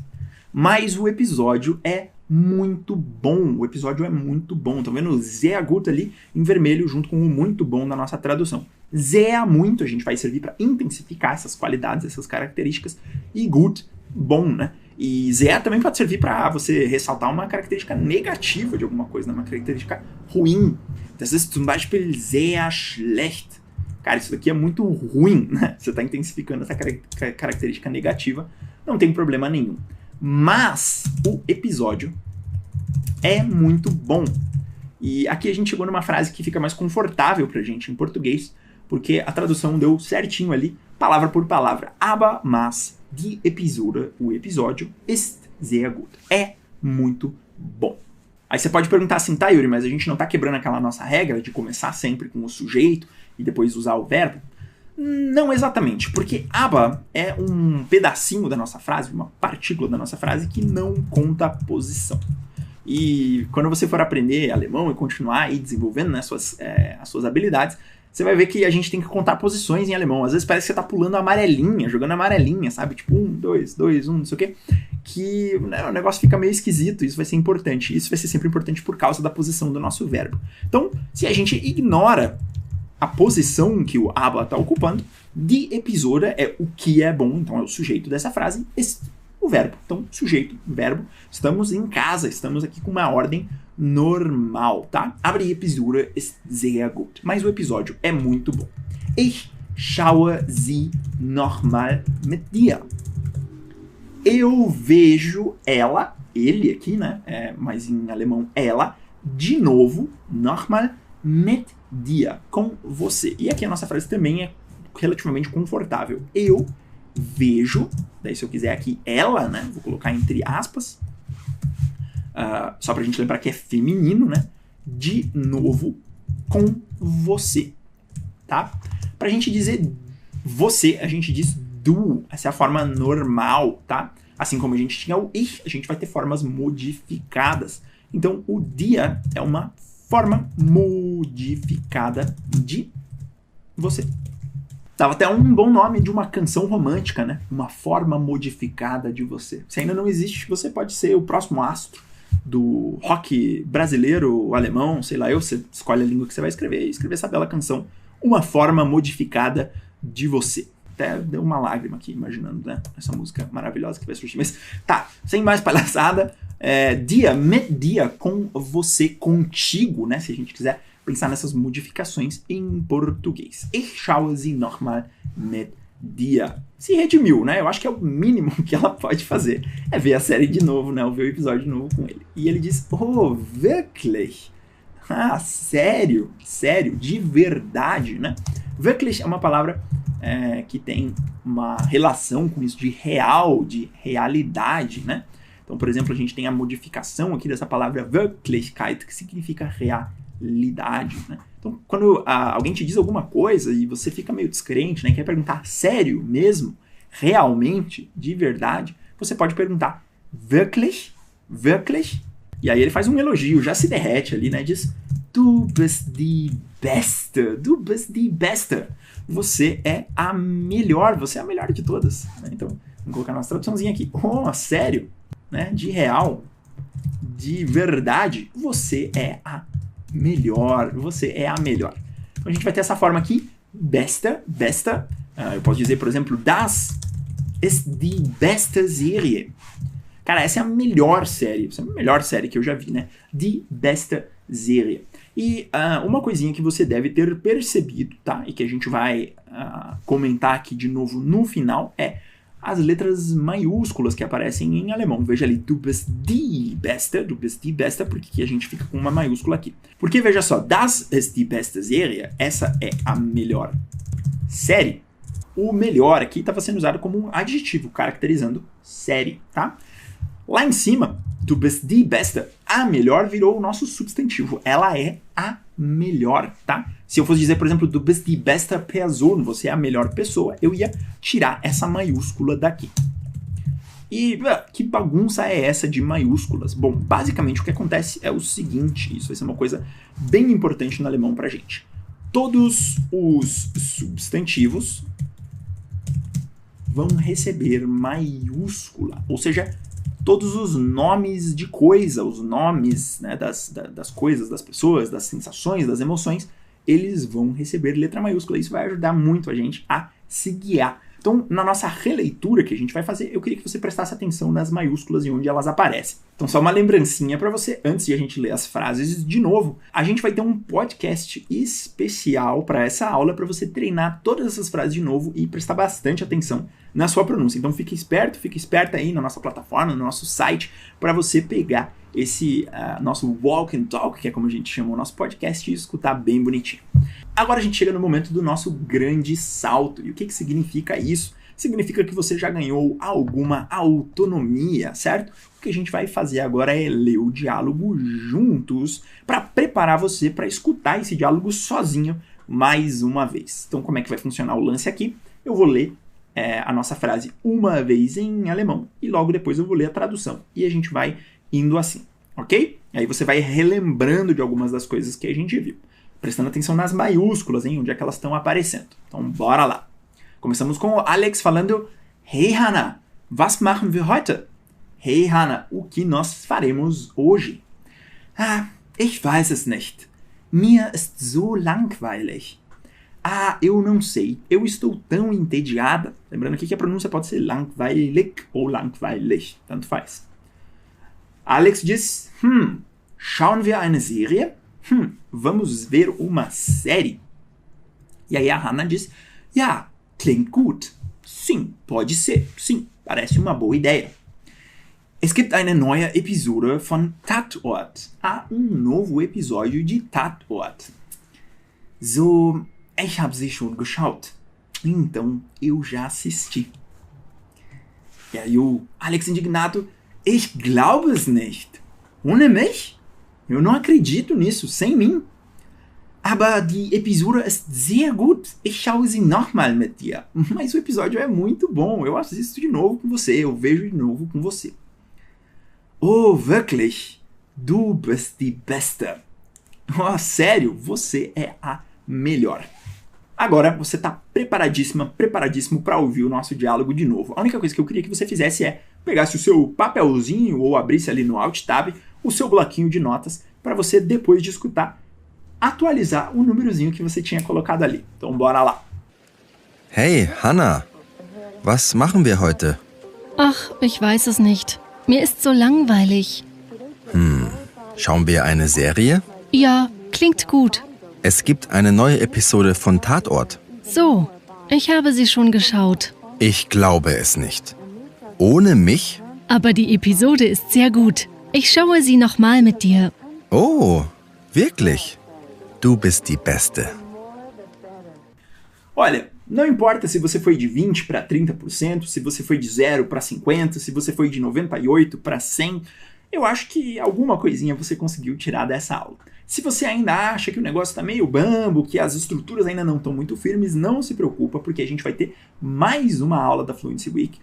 Mas o episódio é muito bom. O episódio é muito bom. Estão vendo o sehr gut ali em vermelho junto com o muito bom na nossa tradução. Sehr muito, a gente vai servir para intensificar essas qualidades, essas características. E gut, bom, né? E sehr também pode servir para você ressaltar uma característica negativa de alguma coisa, né? Uma característica ruim. Das ist zum Beispiel sehr schlecht. Cara, isso daqui é muito ruim, né? Você está intensificando essa característica negativa, não tem problema nenhum. Mas o episódio é muito bom. E aqui a gente chegou numa frase que fica mais confortável pra gente em português, porque a tradução deu certinho ali, palavra por palavra. Aber, mas, die Episode, o episódio, ist sehr gut. É muito bom. Aí você pode perguntar assim, tá, Yuri, mas a gente não tá quebrando aquela nossa regra de começar sempre com o sujeito e depois usar o verbo? Não exatamente, porque aber é um pedacinho da nossa frase, uma partícula da nossa frase que não conta posição. E quando você for aprender alemão e continuar aí desenvolvendo, né, as suas habilidades, você vai ver que a gente tem que contar posições em alemão. Às vezes parece que você tá pulando amarelinha, jogando amarelinha, sabe? Tipo 1, 2, 2, 1, não sei o quê. Que, né, o negócio fica meio esquisito, isso vai ser importante. Isso vai ser sempre importante por causa da posição do nosso verbo. Então, se a gente ignora a posição que o aber está ocupando, die Episode é o que é bom, então é o sujeito dessa frase, o verbo. Então, sujeito, verbo, estamos em casa, estamos aqui com uma ordem normal, tá? Aber die Episode ist sehr gut. Mas o episódio é muito bom. Ich schaue sie nochmal mit dir. Eu vejo ela, ele aqui, né? Mas em alemão, ela, de novo, nochmal mit dir, com você. E aqui a nossa frase também é relativamente confortável. Eu vejo, daí se eu quiser aqui ela, né? Vou colocar entre aspas, só pra gente lembrar que é feminino, né? De novo, com você, tá? Pra gente dizer você, a gente diz du. Essa é a forma normal, tá? Assim como a gente tinha o ich, a gente vai ter formas modificadas. Então, o dia é uma forma modificada de você. Dava até um bom nome de uma canção romântica, né? Uma forma modificada de você. Se ainda não existe, você pode ser o próximo astro do rock brasileiro, alemão, sei lá, você escolhe a língua que você vai escrever e escrever essa bela canção, Uma Forma Modificada de Você. até deu uma lágrima aqui, imaginando, né? Essa música maravilhosa que vai surgir. Mas tá, sem mais palhaçada, dia, mit dia, com você, contigo, né? Se a gente quiser pensar nessas modificações em português. Ich schaue sie nochmal mit dir. Se redimiu, né? Eu acho que é o mínimo que ela pode fazer. É ver a série de novo, né? Ou ver o episódio de novo com ele. E ele diz, oh, wirklich? Ah, sério? Sério? De verdade, né? Wirklich é uma palavra que tem uma relação com isso de real, de realidade, né? Então, por exemplo, a gente tem a modificação aqui dessa palavra Wirklichkeit, que significa realidade, né? Então, quando alguém te diz alguma coisa e você fica meio descrente, né? Quer perguntar sério mesmo, realmente, de verdade, você pode perguntar wirklich? Wirklich? E aí ele faz um elogio, já se derrete ali, né? Diz, du bist die Beste, du bist die Beste. Você é a melhor, você é a melhor de todas. Né? Então, vamos colocar nossa traduçãozinha aqui. Oh, sério? Né? De real, de verdade, você é a melhor, você é a melhor. Então a gente vai ter essa forma aqui, besta, besta. Eu posso dizer, por exemplo, das ist die beste Serie. Cara, essa é a melhor série, essa é a melhor série que eu já vi, né? Die beste Serie. E uma coisinha que você deve ter percebido, tá? E que a gente vai comentar aqui de novo no final é as letras maiúsculas que aparecem em alemão. Veja ali, du bist die Beste, porque aqui a gente fica com uma maiúscula aqui. Porque veja só, das ist die beste Serie, essa é a melhor série. O melhor aqui estava sendo usado como um adjetivo, caracterizando série, tá? Lá em cima, du bist die Beste, a melhor virou o nosso substantivo. Ela é a melhor, tá? Se eu fosse dizer, por exemplo, du bist die beste Person, você é a melhor pessoa, eu ia tirar essa maiúscula daqui. E que bagunça é essa de maiúsculas? Bom, basicamente o que acontece é o seguinte, isso vai ser uma coisa bem importante no alemão pra gente. Todos os substantivos vão receber maiúscula, ou seja, todos os nomes de coisa, os nomes, né, das coisas, das pessoas, das sensações, das emoções, eles vão receber letra maiúscula. Isso vai ajudar muito a gente a se guiar. Então, na nossa releitura que a gente vai fazer, eu queria que você prestasse atenção nas maiúsculas e onde elas aparecem. Então, só uma lembrancinha para você, antes de a gente ler as frases de novo, a gente vai ter um podcast especial para essa aula, para você treinar todas essas frases de novo e prestar bastante atenção na sua pronúncia. Então, fique esperta aí na nossa plataforma, no nosso site, para você pegar esse nosso walk and talk, que é como a gente chama o nosso podcast, e escutar bem bonitinho. Agora a gente chega no momento do nosso grande salto. E o que significa isso? Significa que você já ganhou alguma autonomia, certo? O que a gente vai fazer agora é ler o diálogo juntos para preparar você para escutar esse diálogo sozinho mais uma vez. Então, como é que vai funcionar o lance aqui? Eu vou ler a nossa frase uma vez em alemão e logo depois eu vou ler a tradução. E a gente vai indo assim, ok? Aí você vai relembrando de algumas das coisas que a gente viu. Prestando atenção nas maiúsculas, hein? Onde é que elas estão aparecendo. Então, bora lá. Começamos com o Alex falando: Hey, Hannah, was machen wir heute? Hey, Hannah, o que nós faremos hoje? Ah, ich weiß es nicht. Mir ist so langweilig. Ah, eu não sei. Eu estou tão entediada. Lembrando aqui que a pronúncia pode ser langweilig ou langweilig. Tanto faz. Alex diz: schauen wir eine Serie? Vamos ver uma série? E aí a Hannah diz: Ja, klingt gut. Sim, pode ser. Sim, parece uma boa ideia. Es gibt eine neue Episode von Tatort. Há novo episódio de Tatort. So, ich habe sie schon geschaut. Então, eu já assisti. E aí o Alex indignado: Ich glaube es nicht. Ohne mich? Eu não acredito nisso, sem mim. Aber die Episode ist sehr gut. Ich schaue sie nochmal mit dir. Mas o episódio é muito bom. Eu assisto de novo com você. Eu vejo de novo com você. Oh, wirklich? Du bist die Beste. Oh, sério? Você é a melhor. Agora você está preparadíssimo para ouvir o nosso diálogo de novo. A única coisa que eu queria que você fizesse é pegasse o seu papelzinho ou abrisse ali no Alt Tab o seu bloquinho de notas para você, depois de escutar, atualizar o númerozinho que você tinha colocado ali. Então, bora lá. Hey, Hannah. Was machen wir heute? Ach, ich weiß es nicht. Mir ist so langweilig. Schauen wir eine Serie? Ja, klingt gut. Es gibt eine neue Episode von Tatort. So, ich habe sie schon geschaut. Ich glaube es nicht. Ohne mich? Aber die Episode ist sehr gut. Ich schaue sie nochmal mit dir. Oh, wirklich? Du bist die Beste. Olha, não importa se você foi de 20 para 30%, se você foi de 0 para 50%, se você foi de 98 para 100%, eu acho que alguma coisinha você conseguiu tirar dessa aula. Se você ainda acha que o negócio está meio bambo, que as estruturas ainda não estão muito firmes, não se preocupa, porque a gente vai ter mais uma aula da Fluency Week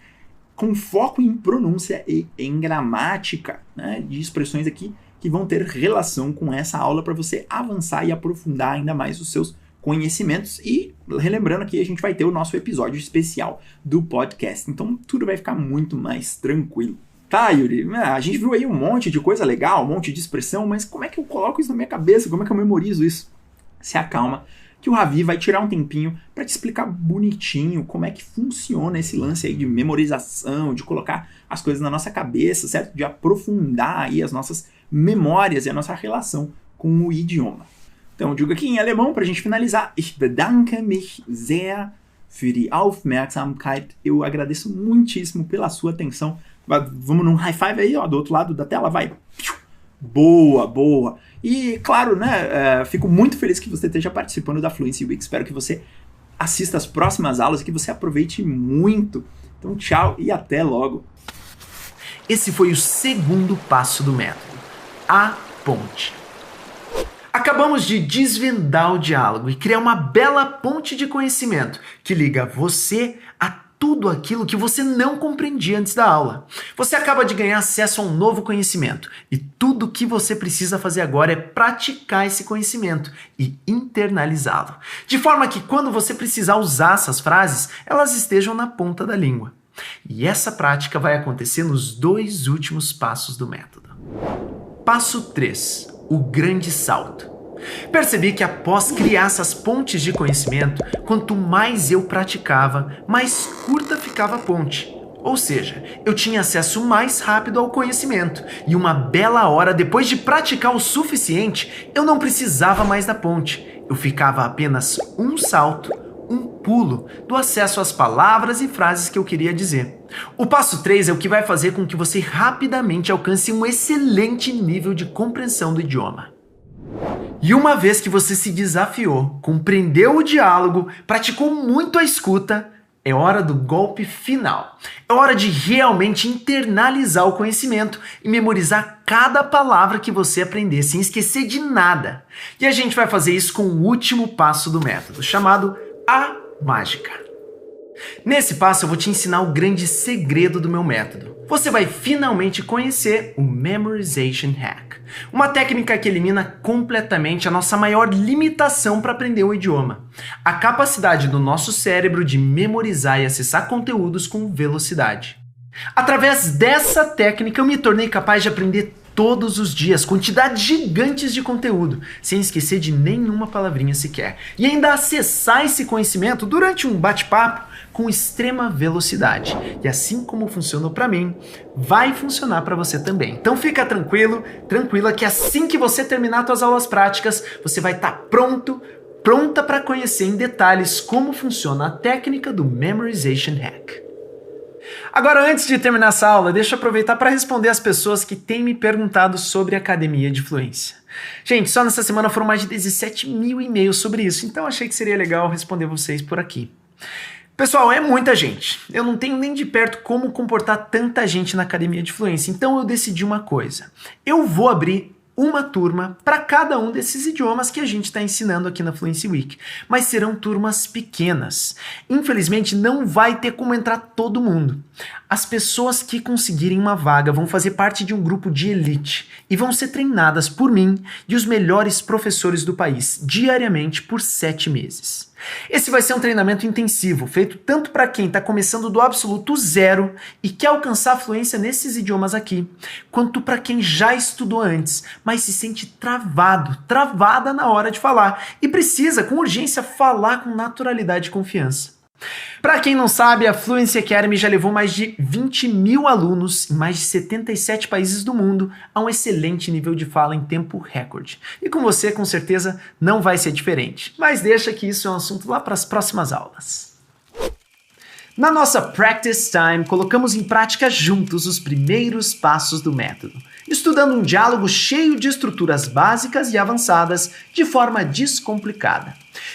com foco em pronúncia e em gramática, né, de expressões aqui que vão ter relação com essa aula para você avançar e aprofundar ainda mais os seus conhecimentos. E relembrando que a gente vai ter o nosso episódio especial do podcast, então tudo vai ficar muito mais tranquilo. Tá, Yuri, a gente viu aí um monte de coisa legal, um monte de expressão, mas como é que eu coloco isso na minha cabeça? Como é que eu memorizo isso? Se acalma, que o Ravi vai tirar um tempinho para te explicar bonitinho como é que funciona esse lance aí de memorização, de colocar as coisas na nossa cabeça, certo? De aprofundar aí as nossas memórias e a nossa relação com o idioma. Então, eu digo aqui em alemão para a gente finalizar. Ich bedanke mich sehr für die Aufmerksamkeit. Eu agradeço muitíssimo pela sua atenção. Vamos num high five aí, ó, do outro lado da tela, vai. Boa, boa. E, claro, né, fico muito feliz que você esteja participando da Fluency Week. Espero que você assista as próximas aulas e que você aproveite muito. Então, tchau e até logo. Esse foi o segundo passo do método, a ponte. Acabamos de desvendar o diálogo e criar uma bela ponte de conhecimento que liga você a tudo aquilo que você não compreendia antes da aula. Você acaba de ganhar acesso a um novo conhecimento e tudo o que você precisa fazer agora é praticar esse conhecimento e internalizá-lo, de forma que quando você precisar usar essas frases, elas estejam na ponta da língua. E essa prática vai acontecer nos 2 últimos passos do método. Passo 3, o grande salto. Percebi que após criar essas pontes de conhecimento, quanto mais eu praticava, mais curta ficava a ponte. Ou seja, eu tinha acesso mais rápido ao conhecimento e uma bela hora depois de praticar o suficiente, eu não precisava mais da ponte. Eu ficava a apenas um salto, um pulo do acesso às palavras e frases que eu queria dizer. O passo 3 é o que vai fazer com que você rapidamente alcance um excelente nível de compreensão do idioma. E uma vez que você se desafiou, compreendeu o diálogo, praticou muito a escuta, é hora do golpe final. É hora de realmente internalizar o conhecimento e memorizar cada palavra que você aprender, sem esquecer de nada. E a gente vai fazer isso com o último passo do método, chamado a mágica. Nesse passo eu vou te ensinar o grande segredo do meu método. Você vai finalmente conhecer o Memorization Hack, uma técnica que elimina completamente a nossa maior limitação para aprender o idioma, a capacidade do nosso cérebro de memorizar e acessar conteúdos com velocidade. Através dessa técnica eu me tornei capaz de aprender todos os dias quantidades gigantes de conteúdo, sem esquecer de nenhuma palavrinha sequer, e ainda acessar esse conhecimento durante um bate-papo com extrema velocidade. E assim como funcionou para mim, vai funcionar para você também. Então fica tranquilo, tranquila, que assim que você terminar suas aulas práticas, você vai estar pronta para conhecer em detalhes como funciona a técnica do Memorization Hack. Agora, antes de terminar essa aula, deixa eu aproveitar para responder as pessoas que têm me perguntado sobre a Academia de Fluência. Gente, só nessa semana foram mais de 17 mil e-mails sobre isso, então achei que seria legal responder vocês por aqui. Pessoal, é muita gente. Eu não tenho nem de perto como comportar tanta gente na Academia de Fluência, então eu decidi uma coisa. Eu vou abrir uma turma para cada um desses idiomas que a gente está ensinando aqui na Fluency Week, mas serão turmas pequenas. Infelizmente não vai ter como entrar todo mundo. As pessoas que conseguirem uma vaga vão fazer parte de um grupo de elite e vão ser treinadas por mim e os melhores professores do país diariamente por 7 meses. Esse vai ser um treinamento intensivo, feito tanto para quem está começando do absoluto zero e quer alcançar a fluência nesses idiomas aqui, quanto para quem já estudou antes, mas se sente travada na hora de falar e precisa, com urgência, falar com naturalidade e confiança. Para quem não sabe, a Fluency Academy já levou mais de 20 mil alunos em mais de 77 países do mundo a um excelente nível de fala em tempo recorde. E com você, com certeza, não vai ser diferente. Mas deixa que isso é um assunto lá para as próximas aulas. Na nossa Practice Time, colocamos em prática juntos os primeiros passos do método, estudando um diálogo cheio de estruturas básicas e avançadas de forma descomplicada.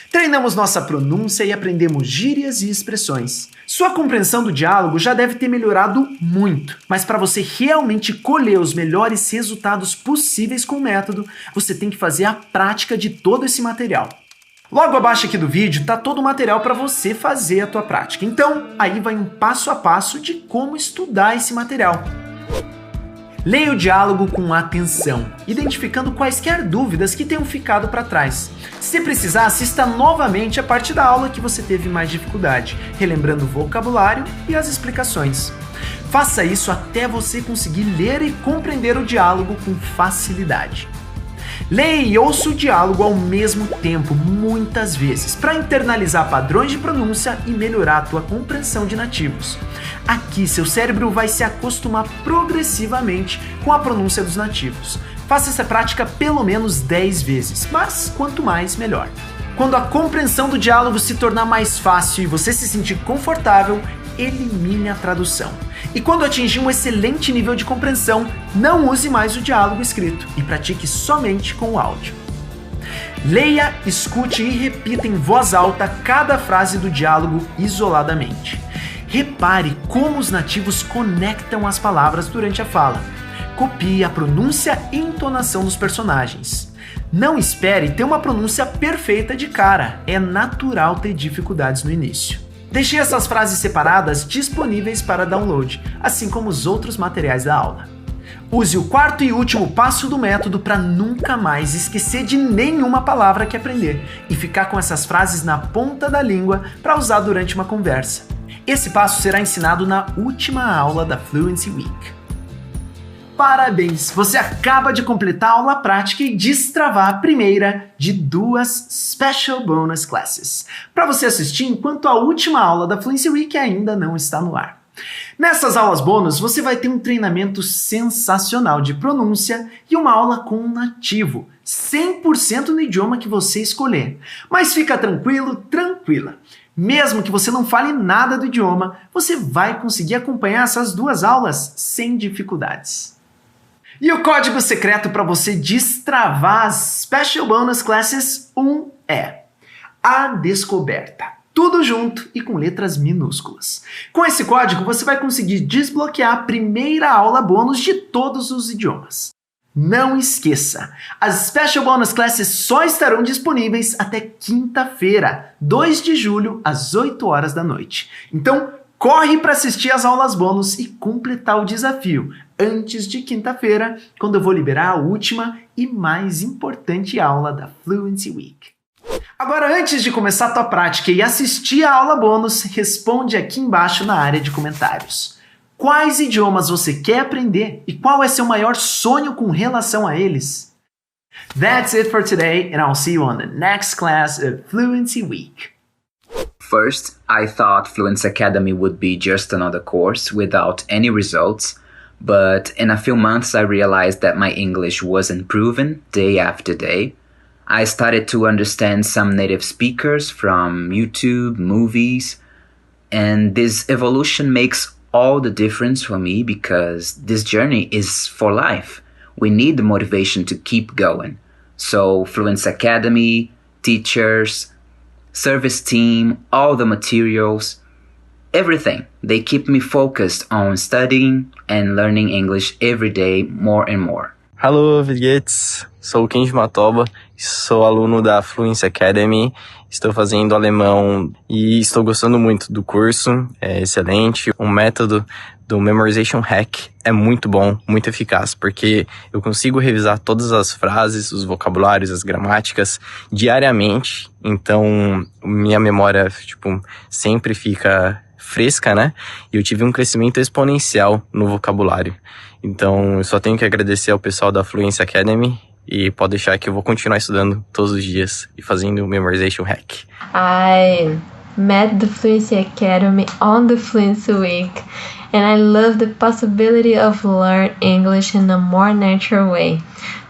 Treinamos nossa pronúncia e aprendemos gírias e expressões. Sua compreensão do diálogo já deve ter melhorado muito, mas para você realmente colher os melhores resultados possíveis com o método, você tem que fazer a prática de todo esse material. Logo abaixo aqui do vídeo está todo o material para você fazer a tua prática. Então, aí vai um passo a passo de como estudar esse material. Leia o diálogo com atenção, identificando quaisquer dúvidas que tenham ficado para trás. Se precisar, assista novamente a parte da aula que você teve mais dificuldade, relembrando o vocabulário e as explicações. Faça isso até você conseguir ler e compreender o diálogo com facilidade. Leia e ouça o diálogo ao mesmo tempo, muitas vezes, para internalizar padrões de pronúncia e melhorar a tua compreensão de nativos. Aqui, seu cérebro vai se acostumar progressivamente com a pronúncia dos nativos. Faça essa prática pelo menos 10 vezes, mas quanto mais, melhor. Quando a compreensão do diálogo se tornar mais fácil e você se sentir confortável, elimine a tradução. E quando atingir um excelente nível de compreensão, não use mais o diálogo escrito e pratique somente com o áudio. Leia, escute e repita em voz alta cada frase do diálogo isoladamente. Repare como os nativos conectam as palavras durante a fala. Copie a pronúncia e entonação dos personagens. Não espere ter uma pronúncia perfeita de cara, é natural ter dificuldades no início. Deixei essas frases separadas disponíveis para download, assim como os outros materiais da aula. Use o quarto e último passo do método para nunca mais esquecer de nenhuma palavra que aprender e ficar com essas frases na ponta da língua para usar durante uma conversa. Esse passo será ensinado na última aula da Fluency Week. Parabéns! Você acaba de completar a aula prática e destravar a primeira de 2 Special Bonus Classes, para você assistir enquanto a última aula da Fluency Week ainda não está no ar. Nessas aulas bônus, você vai ter um treinamento sensacional de pronúncia e uma aula com um nativo, 100% no idioma que você escolher. Mas fica tranquilo, tranquila. Mesmo que você não fale nada do idioma, você vai conseguir acompanhar essas 2 aulas sem dificuldades. E o código secreto para você destravar as Special Bonus Classes 1 é A Descoberta. Tudo junto e com letras minúsculas. Com esse código, você vai conseguir desbloquear a primeira aula bônus de todos os idiomas. Não esqueça, as Special Bonus Classes só estarão disponíveis até quinta-feira, 2 de julho, às 8 horas da noite. Então, corre para assistir as aulas bônus e completar o desafio antes de quinta-feira, quando eu vou liberar a última e mais importante aula da Fluency Week. Agora, antes de começar a tua prática e assistir a aula bônus, responde aqui embaixo na área de comentários. Quais idiomas você quer aprender e qual é seu maior sonho com relação a eles? That's it for today, and I'll see you on the next class of Fluency Week. First, I thought Fluency Academy would be just another course without any results, but in a few months I realized that my English was improving day after day. I started to understand some native speakers from YouTube, movies, and this evolution makes all the difference for me because this journey is for life. We need the motivation to keep going. So Fluency Academy, teachers, service team, all the materials, everything. They keep me focused on studying and learning English every day more and more. Hello, Vilguetes. Sou o Kenji Matoba, sou aluno da Fluency Academy, estou fazendo alemão e estou gostando muito do curso, é excelente. O método do Memorization Hack é muito bom, muito eficaz, porque eu consigo revisar todas as frases, os vocabulários, as gramáticas diariamente, então minha memória, sempre fica fresca, né? E eu tive um crescimento exponencial no vocabulário. Então, eu só tenho que agradecer ao pessoal da Fluency Academy e pode deixar que eu vou continuar estudando todos os dias e fazendo o Memorization Hack. met the Fluency Academy on the Fluency Week, and I love the possibility of learn English in a more natural way,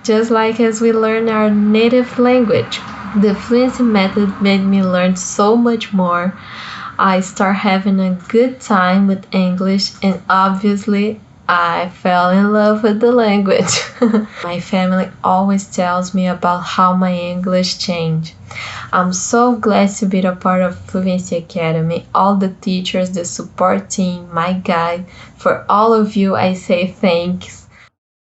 just like as we learn our native language. The Fluency method made me learn so much more. I start having a good time with English, and obviously I fell in love with the language. My family always tells me about how my English changed. I'm so glad to be a part of Fluency Academy, all the teachers, the support team, my guide. For all of you, I say thanks.